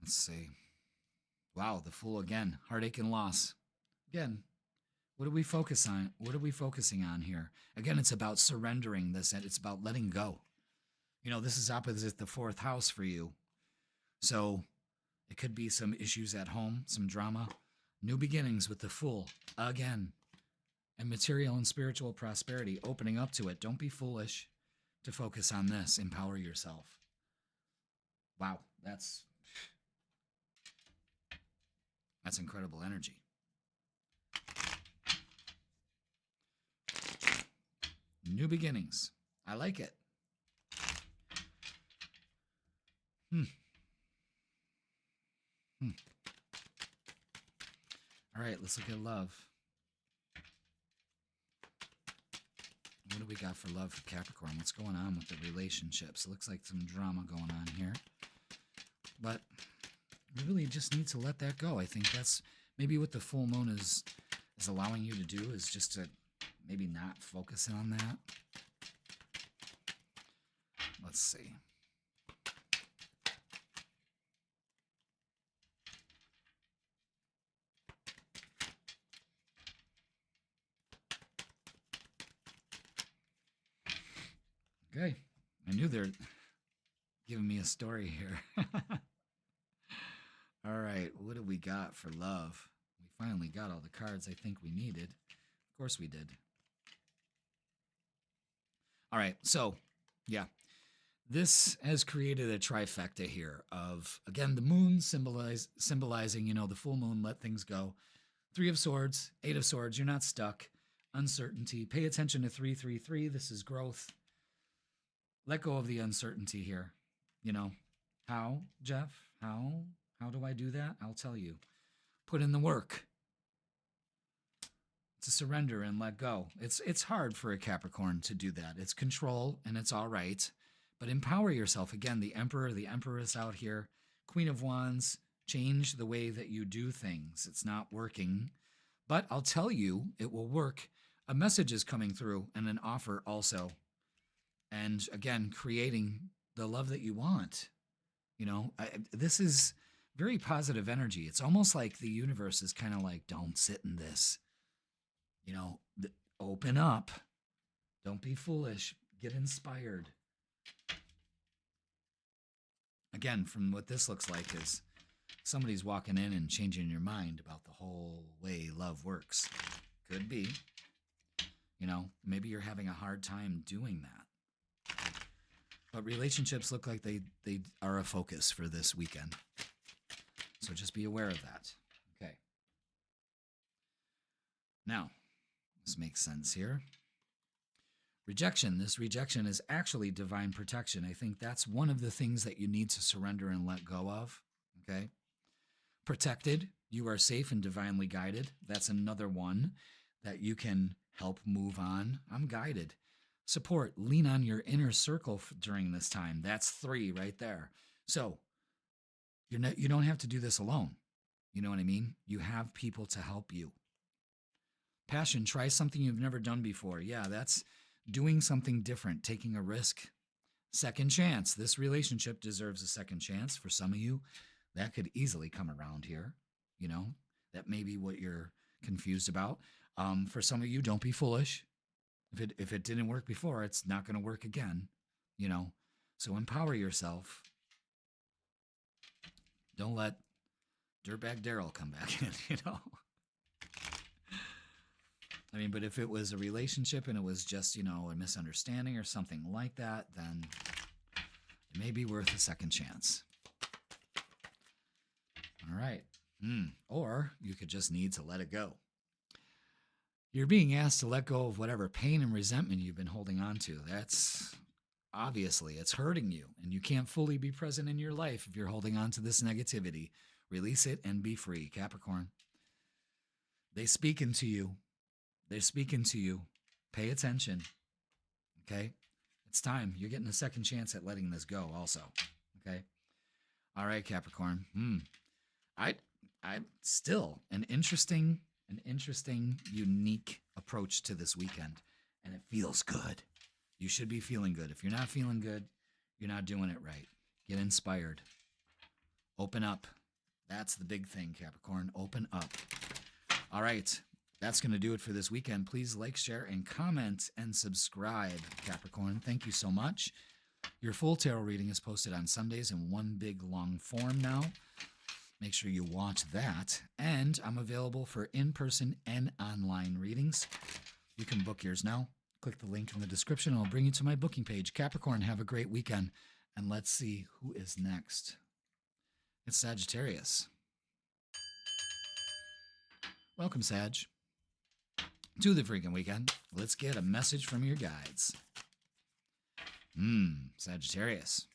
Let's see. Wow, the Fool again. Heartache and loss. Again, what do we focus on? What are we focusing on here? Again, it's about surrendering this, and it's about letting go. This is opposite the 4th house for you. So it could be some issues at home, some drama. New beginnings with the Fool again. And material and spiritual prosperity, opening up to it. Don't be foolish to focus on this. Empower yourself. Wow, that's incredible energy. New beginnings. I like it. All right, let's look at love. What do we got for love for Capricorn? What's going on with the relationships? It looks like some drama going on here. But you really just need to let that go. I think that's maybe what the full moon is allowing you to do, is just to maybe not focus on that. Let's see. Okay. I knew they're giving me a story here. All right. What do we got for love? We finally got all the cards I think we needed. Of course we did. All right. So, yeah. This has created a trifecta here of, again, the moon symbolizing, the full moon, let things go. 3 of Swords, 8 of Swords, you're not stuck. Uncertainty. Pay attention to 333. This is growth. Let go of the uncertainty here. How, Jeff? How do I do that? I'll tell you. Put in the work to surrender and let go. It's hard for a Capricorn to do that. It's control, and it's all right. But empower yourself. Again, the Emperor, the Empress out here. Queen of Wands. Change the way that you do things. It's not working. But I'll tell you, it will work. A message is coming through, and an offer also. And again, creating the love that you want. This is very positive energy. It's almost like the universe is kind of like, don't sit in this. Open up. Don't be foolish. Get inspired. Again, from what this looks like is somebody's walking in and changing your mind about the whole way love works. Could be. Maybe you're having a hard time doing that. But relationships look like they are a focus for this weekend. So just be aware of that. Okay. Now, this makes sense here. Rejection. This rejection is actually divine protection. I think that's one of the things that you need to surrender and let go of. Okay. Protected. You are safe and divinely guided. That's another one that you can help move on. I'm guided. Support. Lean on your inner circle during this time. That's 3 right there. So you don't have to do this alone. You know what I mean? You have people to help you. Passion. Try something you've never done before. Yeah, that's doing something different, taking a risk. Second chance. This relationship deserves a second chance. For some of you, that could easily come around here. That may be what you're confused about. For some of you, don't be foolish. If it didn't work before, it's not going to work again. So empower yourself. Don't let Dirtbag Daryl come back in, you know? I mean, but if it was a relationship and it was just, you know, a misunderstanding or something like that, then it may be worth a second chance. All right. Or you could just need to let it go. You're being asked to let go of whatever pain and resentment you've been holding on to. That's obviously, it's hurting you, and you can't fully be present in your life if you're holding on to this negativity. Release it and be free, Capricorn. They speak into you. They're speaking to you. Pay attention. Okay? It's time. You're getting a second chance at letting this go also. Okay? All right, Capricorn. I still an interesting, unique approach to this weekend. And it feels good. You should be feeling good. If you're not feeling good, you're not doing it right. Get inspired. Open up. That's the big thing, Capricorn. Open up. All right. That's going to do it for this weekend. Please like, share, and comment, and subscribe, Capricorn. Thank you so much. Your full tarot reading is posted on Sundays in one big long form now. Make sure you watch that. And I'm available for in-person and online readings. You can book yours now. Click the link in the description. I'll bring you to my booking page. Capricorn, have a great weekend. And let's see who is next. It's Sagittarius. Welcome, Sag, to the freaking weekend. Let's get a message from your guides. Sagittarius.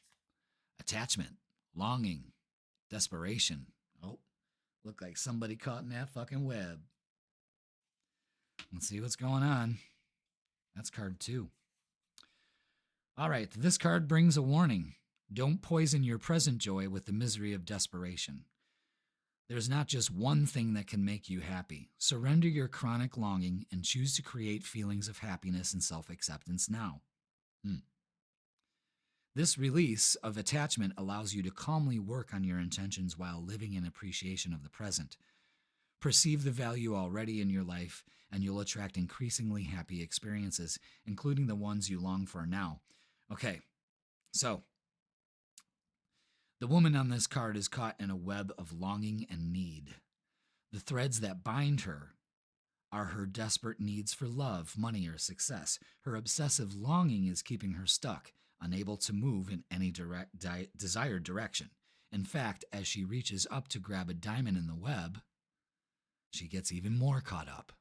Attachment, longing, desperation. Oh, look like somebody caught in that fucking web. Let's see what's going on. That's card 2. All right, this card brings a warning. Don't poison your present joy with the misery of desperation. There's not just one thing that can make you happy. Surrender your chronic longing and choose to create feelings of happiness and self-acceptance now. This release of attachment allows you to calmly work on your intentions while living in appreciation of the present. Perceive the value already in your life, and you'll attract increasingly happy experiences, including the ones you long for now. Okay, so the woman on this card is caught in a web of longing and need. The threads that bind her are her desperate needs for love, money, or success. Her obsessive longing is keeping her stuck, unable to move in any desired direction. In fact, as she reaches up to grab a diamond in the web, she gets even more caught up.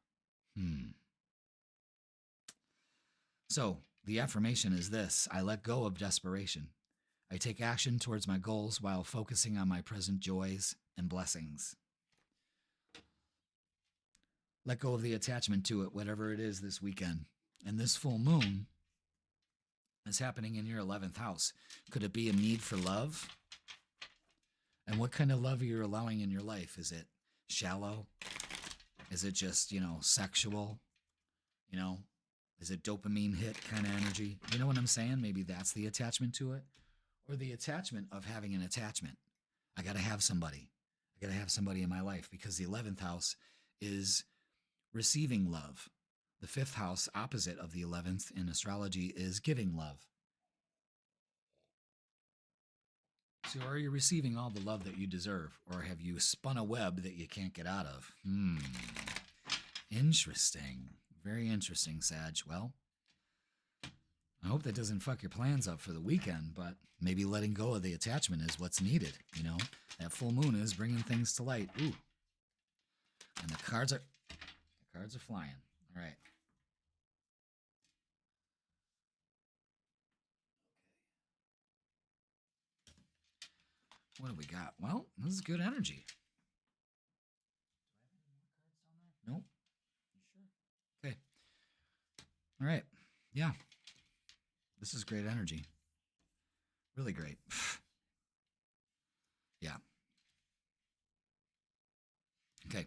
So, the affirmation is this: I let go of desperation. I take action towards my goals while focusing on my present joys and blessings. Let go of the attachment to it, whatever it is this weekend. And this full moon is happening in your 11th house. Could it be a need for love? And what kind of love are you allowing in your life? Is it shallow? Is it just, sexual? Is it dopamine hit kind of energy? You know what I'm saying? Maybe that's the attachment to it. Or the attachment of having an attachment. I got to have somebody. I got to have somebody in my life, because the 11th house is receiving love. The 5th house, opposite of the 11th in astrology, is giving love. So are you receiving all the love that you deserve, or have you spun a web that you can't get out of? Interesting. Very interesting, Sag. Well, I hope that doesn't fuck your plans up for the weekend, but maybe letting go of the attachment is what's needed, That full moon is bringing things to light. Ooh. And the cards are flying. All right. What do we got? Well, this is good energy. Nope. You sure? Okay. All right. Yeah. This is great energy. Really great. Yeah. Okay.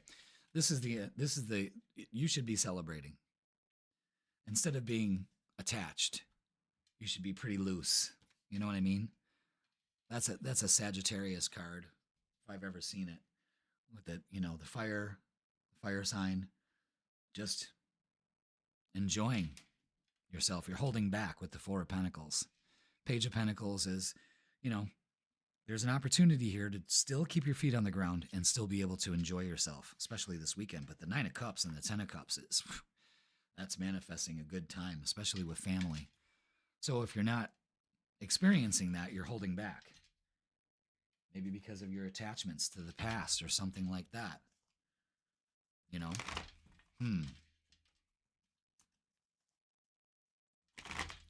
This is the you should be celebrating. Instead of being attached, you should be pretty loose. You know what I mean? That's a Sagittarius card, if I've ever seen it. With the fire sign, just enjoying yourself. You're holding back with the 4 of Pentacles. Page of Pentacles is, there's an opportunity here to still keep your feet on the ground and still be able to enjoy yourself, especially this weekend. But the 9 of Cups and the 10 of Cups that's manifesting a good time, especially with family. So if you're not experiencing that, you're holding back. Maybe because of your attachments to the past or something like that. You know?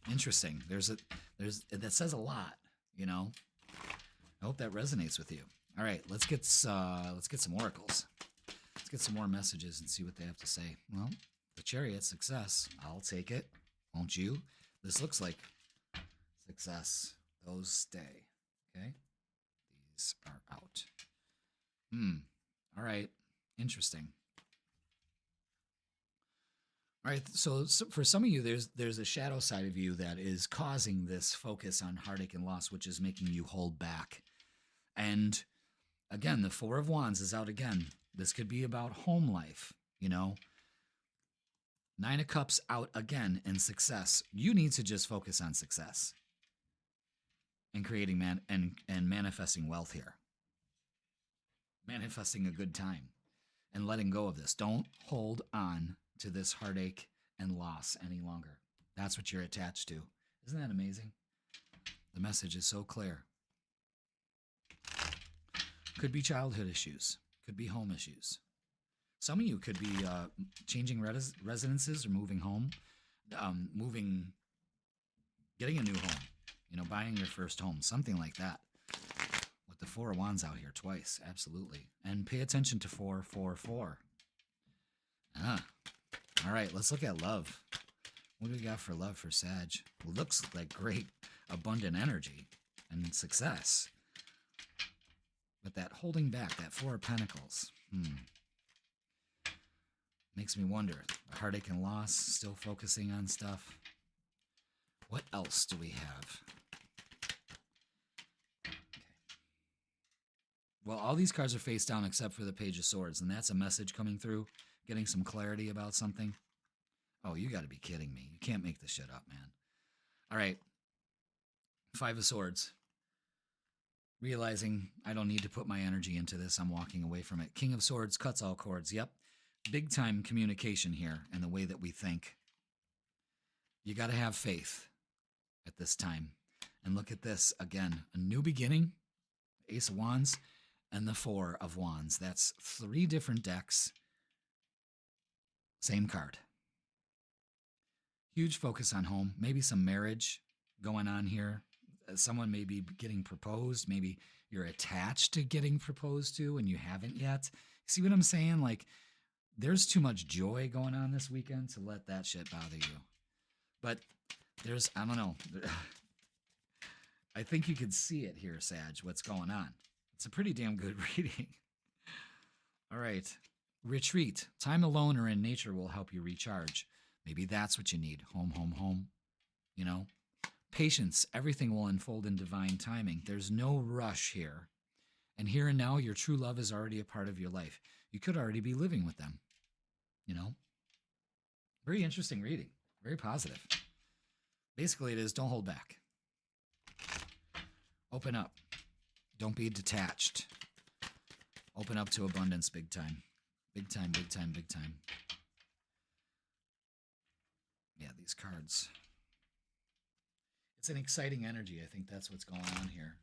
Interesting. That says a lot, you know? I hope that resonates with you. All right, let's get some oracles. Let's get some more messages and see what they have to say. Well, the Chariot, success. I'll take it. Won't you? This looks like success. Those stay. Okay? These are out. All right. Interesting. All right. So for some of you, there's a shadow side of you that is causing this focus on heartache and loss, which is making you hold back. And again, the 4 of Wands is out again. This could be about home life, you know. 9 of Cups out again in success. You need to just focus on success and creating and manifesting wealth here. Manifesting a good time and letting go of this. Don't hold on to this heartache and loss any longer. That's what you're attached to. Isn't that amazing? The message is so clear. Could be childhood issues. Could be home issues. Some of you could be changing residences or moving home, getting a new home, you know, buying your first home, something like that. With the 4 of Wands out here twice, absolutely. And pay attention to 444. All right, let's look at love. What do we got for love for Sag? Well, looks like great, abundant energy and success. But that holding back, that 4 of Pentacles, makes me wonder. Heartache and loss, still focusing on stuff. What else do we have? Okay. Well, all these cards are face down except for the Page of Swords, and that's a message coming through, getting some clarity about something. Oh, you got to be kidding me. You can't make this shit up, man. All right. 5 of Swords. Realizing I don't need to put my energy into this. I'm walking away from it. King of Swords cuts all cords. Yep. Big time communication here and the way that we think. You got to have faith at this time. And look at this again. A new beginning. Ace of Wands and the 4 of Wands. That's 3 different decks. Same card. Huge focus on home. Maybe some marriage going on here. Someone may be getting proposed. Maybe you're attached to getting proposed to and you haven't yet. See what I'm saying? Like, there's too much joy going on this weekend to let that shit bother you. But there's, I don't know. I think you could see it here, Sag, what's going on. It's a pretty damn good reading. All right. Retreat. Time alone or in nature will help you recharge. Maybe that's what you need. Home, home, home. You know? Patience. Everything will unfold in divine timing. There's no rush here. And here and now, your true love is already a part of your life. You could already be living with them. You know? Very interesting reading. Very positive. Basically, it is don't hold back. Open up. Don't be detached. Open up to abundance big time. Big time, big time, big time. Yeah, these cards. It's an exciting energy. I think that's what's going on here.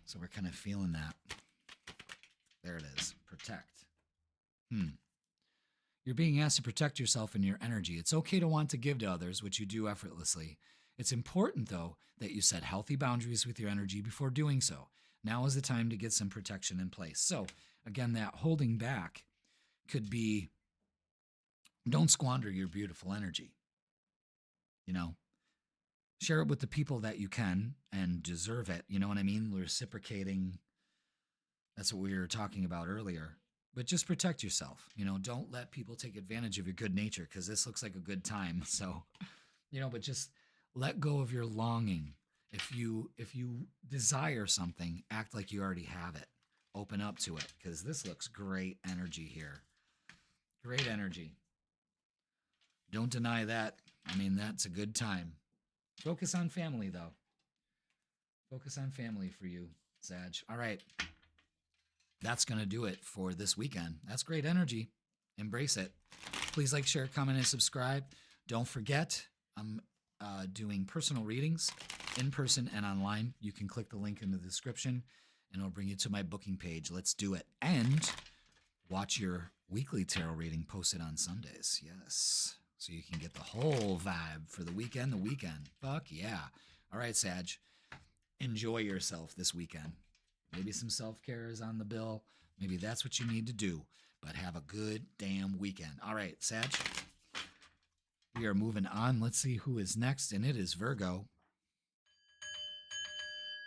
So we're kind of feeling that. There it is. Protect. You're being asked to protect yourself and your energy. It's okay to want to give to others, which you do effortlessly. It's important, though, that you set healthy boundaries with your energy before doing so. Now is the time to get some protection in place. So, again, that holding back could be, don't squander your beautiful energy. You know, share it with the people that you can and deserve it. You know what I mean? Reciprocating. That's what we were talking about earlier. But just protect yourself. You know, don't let people take advantage of your good nature, because this looks like a good time. So, you know, but just let go of your longing. If you desire something, act like you already have it. Open up to it, because this looks great energy here. Great energy. Don't deny that. I mean, that's a good time. Focus on family, though. Focus on family for you. Sag. All right. That's going to do it for this weekend. That's great energy. Embrace it. Please like, share, comment, and subscribe. Don't forget, I'm doing personal readings in person and online. You can click the link in the description and it'll bring you to my booking page. Let's do it. And watch your weekly tarot reading posted on Sundays. Yes. So you can get the whole vibe for the weekend. Fuck yeah. All right, Sag. Enjoy yourself this weekend. Maybe some self-care is on the bill. Maybe that's what you need to do. But have a good damn weekend. All right, Sag. We are moving on. Let's see who is next. And it is Virgo.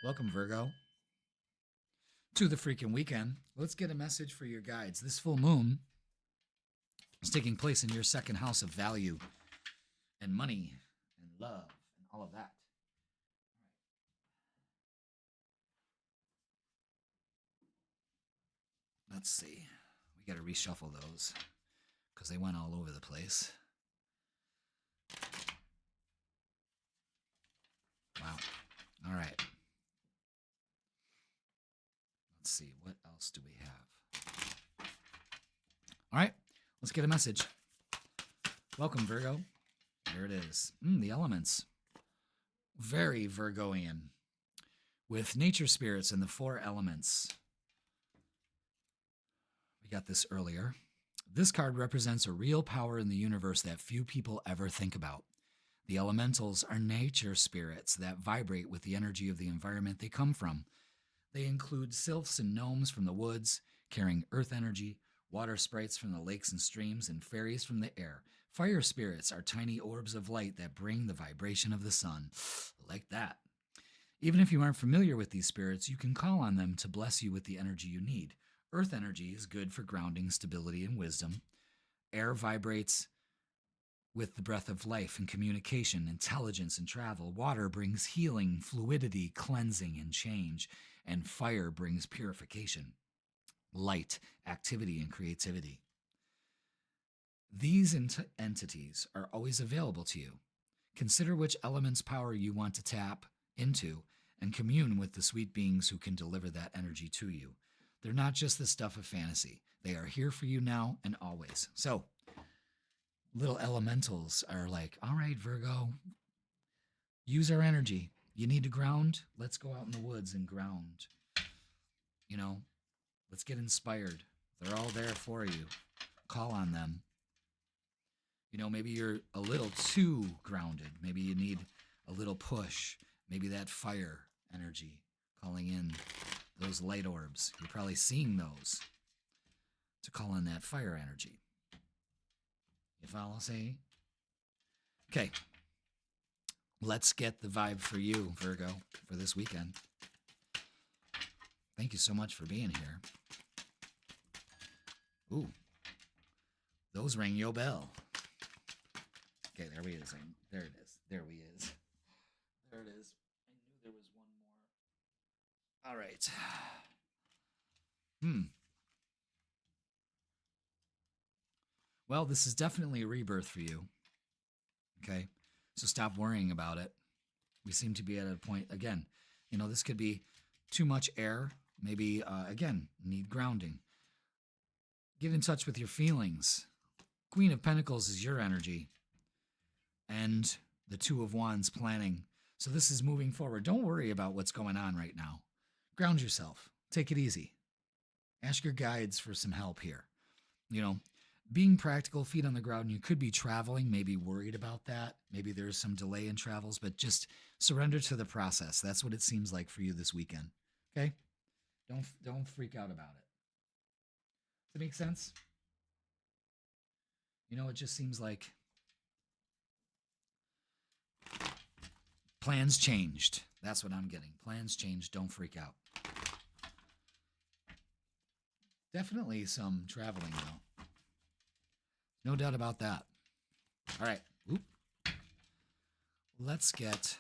Welcome, Virgo, to the freaking weekend. Let's get a message for your guides. This full moon is taking place in your second house of value and money and love and all of that. Let's see. We got to reshuffle those because they went all over the place. Wow. All right. Let's see. What else do we have? All right. Let's get a message. Welcome, Virgo. There it is. The elements. Very Virgoian. With nature spirits and the 4 elements. We got this earlier. This card represents a real power in the universe that few people ever think about. The elementals are nature spirits that vibrate with the energy of the environment they come from. They include sylphs and gnomes from the woods, carrying earth energy, water sprites from the lakes and streams, and fairies from the air. Fire spirits are tiny orbs of light that bring the vibration of the sun. Like that. Even if you aren't familiar with these spirits, you can call on them to bless you with the energy you need. Earth energy is good for grounding, stability, and wisdom. Air vibrates with the breath of life and communication, intelligence, and travel. Water brings healing, fluidity, cleansing, and change. And fire brings purification, light, activity, and creativity. These entities are always available to you. Consider which element's power you want to tap into and commune with the sweet beings who can deliver that energy to you. They're not just the stuff of fantasy. They are here for you now and always. So, little elementals are like, all right, Virgo, use our energy. You need to ground? Let's go out in the woods and ground. You know, let's get inspired. They're all there for you. Call on them. You know, maybe you're a little too grounded. Maybe you need a little push. Maybe that fire energy calling in those light orbs. You're probably seeing those to call in that fire energy. You follow, say? Okay. Let's get the vibe for you, Virgo, for this weekend. Thank you so much for being here. Ooh. Those rang your bell. Okay, there we is. There it is. There we is. There it is. I knew there was one more. All right. Well, this is definitely a rebirth for you. Okay? So stop worrying about it. We seem to be at a point, again, you know, this could be too much air. Maybe, again, need grounding. Get in touch with your feelings. Queen of Pentacles is your energy. And the Two of Wands planning. So this is moving forward. Don't worry about what's going on right now. Ground yourself. Take it easy. Ask your guides for some help here. You know, being practical, feet on the ground. You could be traveling, maybe worried about that. Maybe there's some delay in travels, but just surrender to the process. That's what it seems like for you this weekend. Okay? Don't freak out about it. Does that make sense? You know, it just seems like plans changed. That's what I'm getting. Plans changed. Don't freak out. Definitely some traveling, though. No doubt about that. All right. Oop. Let's get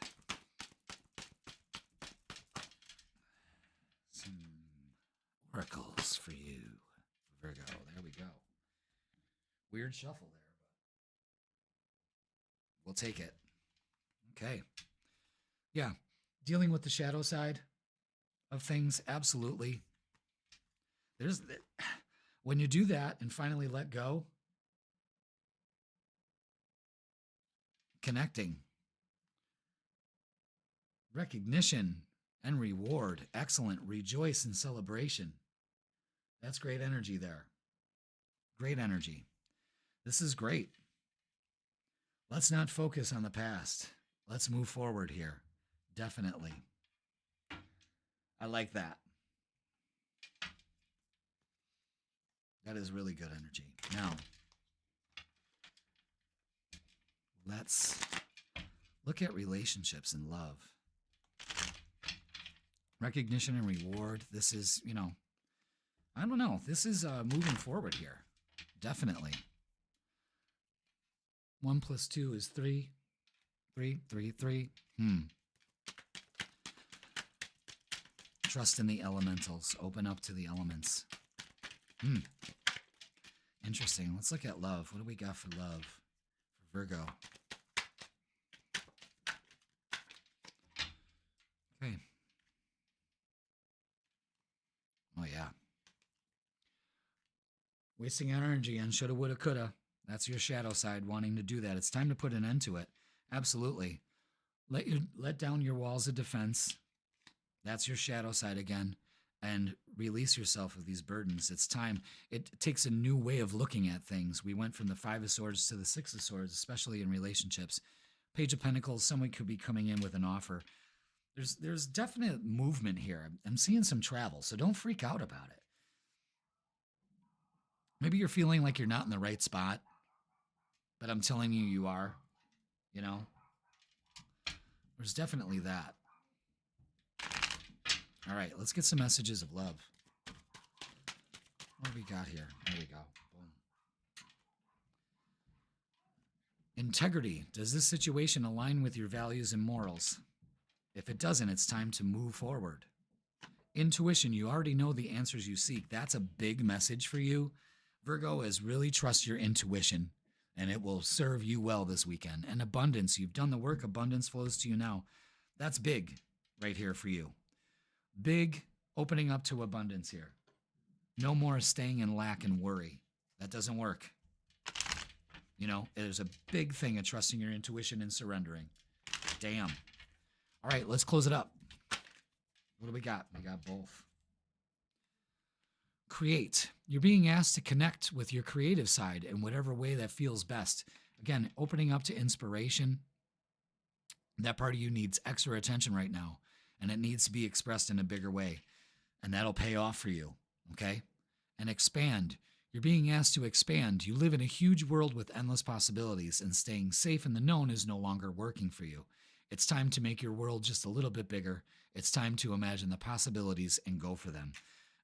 some oracles for you, Virgo. There we go. Weird shuffle there, but we'll take it. Okay. Yeah. Dealing with the shadow side of things. Absolutely. When you do that and finally let go, connecting, recognition and reward, excellent, rejoice and celebration. That's great energy there. Great energy. This is great. Let's not focus on the past. Let's move forward here. Definitely. I like that. That is really good energy. Now, let's look at relationships and love. Recognition and reward. This is, I don't know. This is moving forward here. Definitely. 1 + 2 is 3. 3, 3, 3. Trust in the elementals. Open up to the elements. Interesting. Let's look at love. What do we got for love? For Virgo. Okay. Oh, yeah. Wasting energy on shoulda, woulda, coulda. That's your shadow side wanting to do that. It's time to put an end to it. Absolutely. Let down your walls of defense. That's your shadow side again. And release yourself of these burdens. It's time. It takes a new way of looking at things. We went from the 5 of Swords to the 6 of Swords, especially in relationships. Page of Pentacles, someone could be coming in with an offer. There's definite movement here. I'm seeing some travel, so don't freak out about it. Maybe you're feeling like you're not in the right spot, but I'm telling you, you are. There's definitely that. All right, let's get some messages of love. What do we got here? There we go. Boom. Integrity. Does this situation align with your values and morals? If it doesn't, it's time to move forward. Intuition. You already know the answers you seek. That's a big message for you. Virgo, is really trust your intuition, and it will serve you well this weekend. And abundance. You've done the work. Abundance flows to you now. That's big right here for you. Big opening up to abundance here. No more staying in lack and worry. That doesn't work. There's a big thing of trusting your intuition and surrendering. Damn. All right, let's close it up. What do we got? We got both. Create. You're being asked to connect with your creative side in whatever way that feels best. Again, opening up to inspiration. That part of you needs extra attention right now. And it needs to be expressed in a bigger way. And that'll pay off for you, okay? And expand. You're being asked to expand. You live in a huge world with endless possibilities, and staying safe in the known is no longer working for you. It's time to make your world just a little bit bigger. It's time to imagine the possibilities and go for them.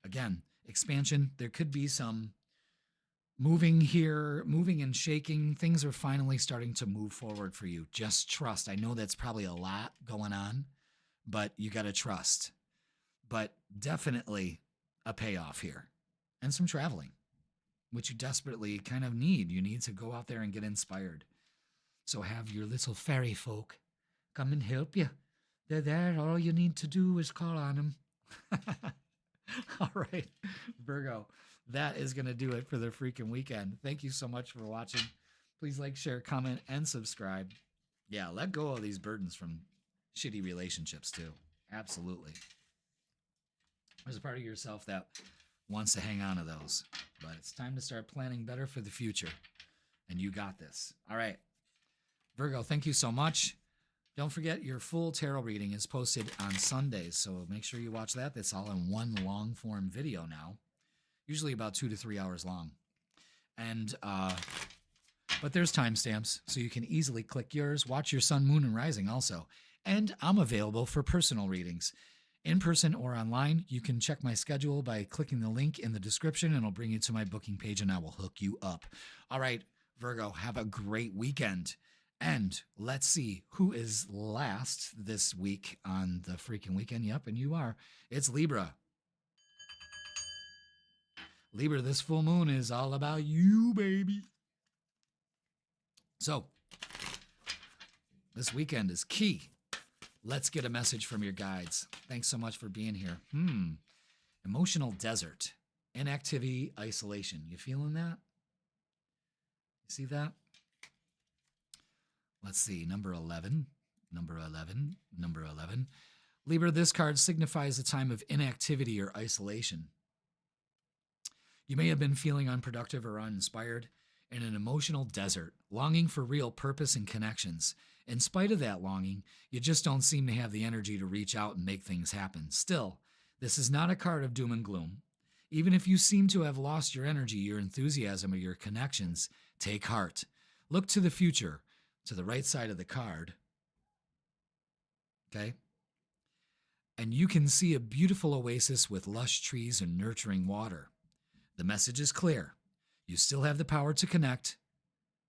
Again, expansion. There could be some moving here, moving and shaking. Things are finally starting to move forward for you. Just trust. I know that's probably a lot going on, but you got to trust. But definitely a payoff here. And some traveling, which you desperately kind of need. You need to go out there and get inspired. So have your little fairy folk come and help you. They're there. All you need to do is call on them. All right, Virgo, that is going to do it for the freaking weekend. Thank you so much for watching. Please like, share, comment, and subscribe. Yeah, let go of these burdens from shitty relationships too. Absolutely. There's a part of yourself that wants to hang on to those, but it's time to start planning better for the future. And you got this. All right. Virgo, thank you so much. Don't forget your full tarot reading is posted on Sundays, so make sure you watch that. That's all in one long form video now, usually about 2 to 3 hours long. And but there's timestamps, so you can easily click yours. Watch your sun, moon, and rising also. And I'm available for personal readings. In person or online, you can check my schedule by clicking the link in the description, and it'll bring you to my booking page, and I will hook you up. All right, Virgo, have a great weekend. And let's see who is last this week on the freaking weekend. Yep, and you are. It's Libra. Libra, this full moon is all about you, baby. So, this weekend is key. Let's get a message from your guides. Thanks so much for being here. Emotional desert, inactivity, isolation. You feeling that? You see that? Let's see, number 11, number 11, number 11. Libra, this card signifies a time of inactivity or isolation. You may have been feeling unproductive or uninspired, in an emotional desert, longing for real purpose and connections. In spite of that longing, you just don't seem to have the energy to reach out and make things happen. Still, this is not a card of doom and gloom. Even if you seem to have lost your energy, your enthusiasm, or your connections, take heart. Look to the future, to the right side of the card. Okay? And you can see a beautiful oasis with lush trees and nurturing water. The message is clear. You still have the power to connect,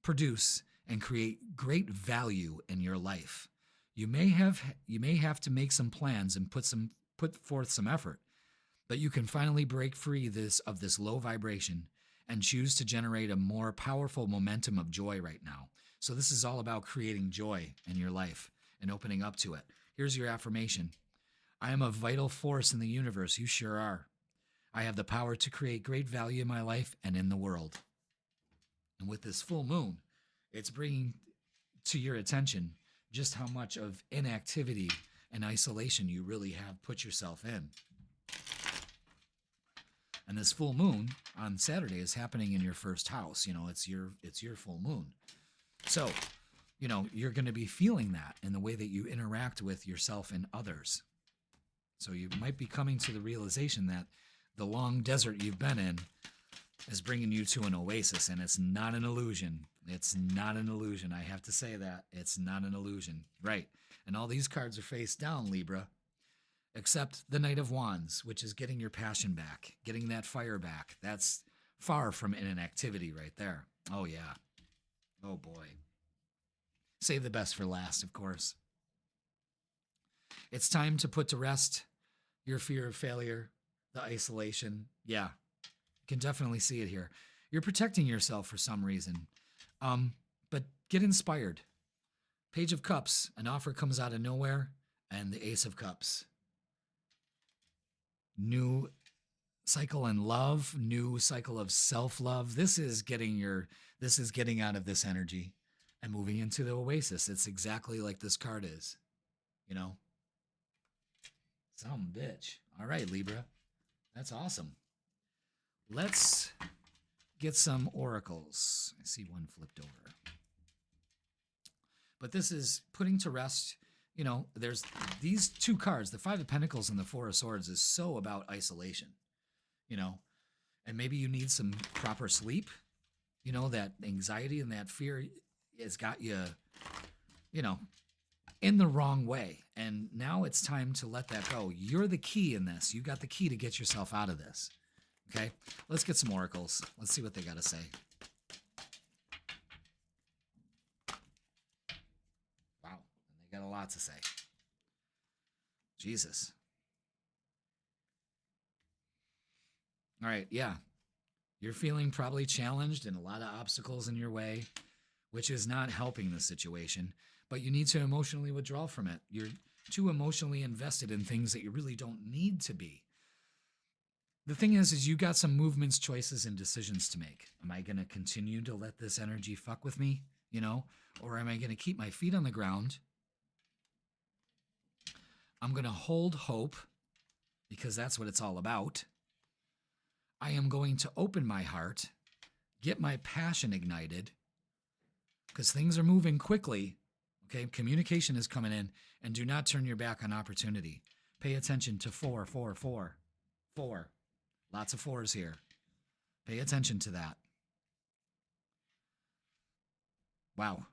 produce, and create great value in your life. You may have to make some plans and put forth some effort, but you can finally break free of this low vibration and choose to generate a more powerful momentum of joy right now. So this is all about creating joy in your life and opening up to it. Here's your affirmation. I am a vital force in the universe. You sure are. I have the power to create great value in my life and in the world. And with this full moon, it's bringing to your attention just how much of inactivity and isolation you really have put yourself in. And this full moon on Saturday is happening in your first house. You know, it's your full moon. So, you know, you're going to be feeling that in the way that you interact with yourself and others. So you might be coming to the realization that the long desert you've been in is bringing you to an oasis, and it's not an illusion. It's not an illusion. I have to say that. It's not an illusion. Right. And all these cards are face down, Libra, except the Knight of Wands, which is getting your passion back, getting that fire back. That's far from inactivity right there. Oh, yeah. Oh, boy. Save the best for last, of course. It's time to put to rest your fear of failure, the isolation. Yeah, you can definitely see it here. You're protecting yourself for some reason, but get inspired. Page of Cups, an offer comes out of nowhere, and the Ace of Cups. New cycle in love, new cycle of self-love. This is getting out of this energy and moving into the oasis. It's exactly like this card is, you know. Some bitch. All right, Libra. That's awesome. Let's get some oracles. I see one flipped over. But this is putting to rest, you know, there's these two cards, the Five of Pentacles and the Four of Swords is so about isolation, you know, and maybe you need some proper sleep, you know, that anxiety and that fear has got you, you know, in the wrong way. And now it's time to let that go. You're the key in this. You got the key to get yourself out of this. Okay, let's get some oracles. Let's see what they got to say. Wow, they got a lot to say. Jesus. All right, yeah. You're feeling probably challenged and a lot of obstacles in your way, which is not helping the situation. But you need to emotionally withdraw from it. You're too emotionally invested in things that you really don't need to be. The thing is you got some movements, choices, and decisions to make. Am I going to continue to let this energy fuck with me, you know? Or am I going to keep my feet on the ground? I'm going to hold hope because that's what it's all about. I am going to open my heart, get my passion ignited because things are moving quickly. Okay, communication is coming in, and do not turn your back on opportunity. Pay attention to 4, 4, 4, 4. Lots of fours here. Pay attention to that. Wow.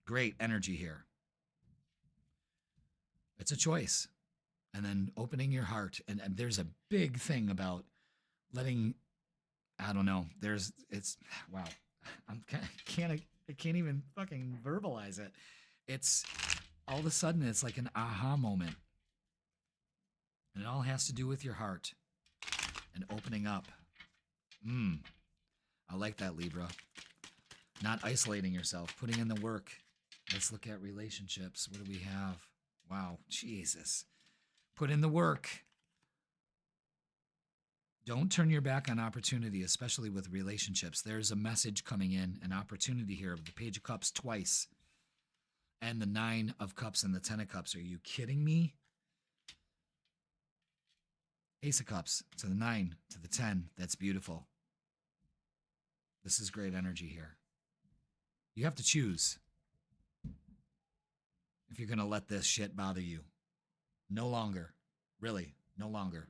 Great energy here. It's a choice. And then opening your heart. And there's a big thing about letting, I don't know, wow. I can't even fucking verbalize it. It's all of a sudden, it's like an aha moment. And it all has to do with your heart and opening up. I like that, Libra. Not isolating yourself, putting in the work, Let's look at relationships. What do we have? Wow, Jesus. Put in the work. Don't turn your back on opportunity, especially with relationships. There's a message coming in, an opportunity here of the Page of Cups twice, and the 9 of Cups and the 10 of Cups. Are you kidding me? Ace of Cups to the 9, to the 10. That's beautiful. This is great energy here. You have to choose if you're going to let this shit bother you. No longer. Really, no longer.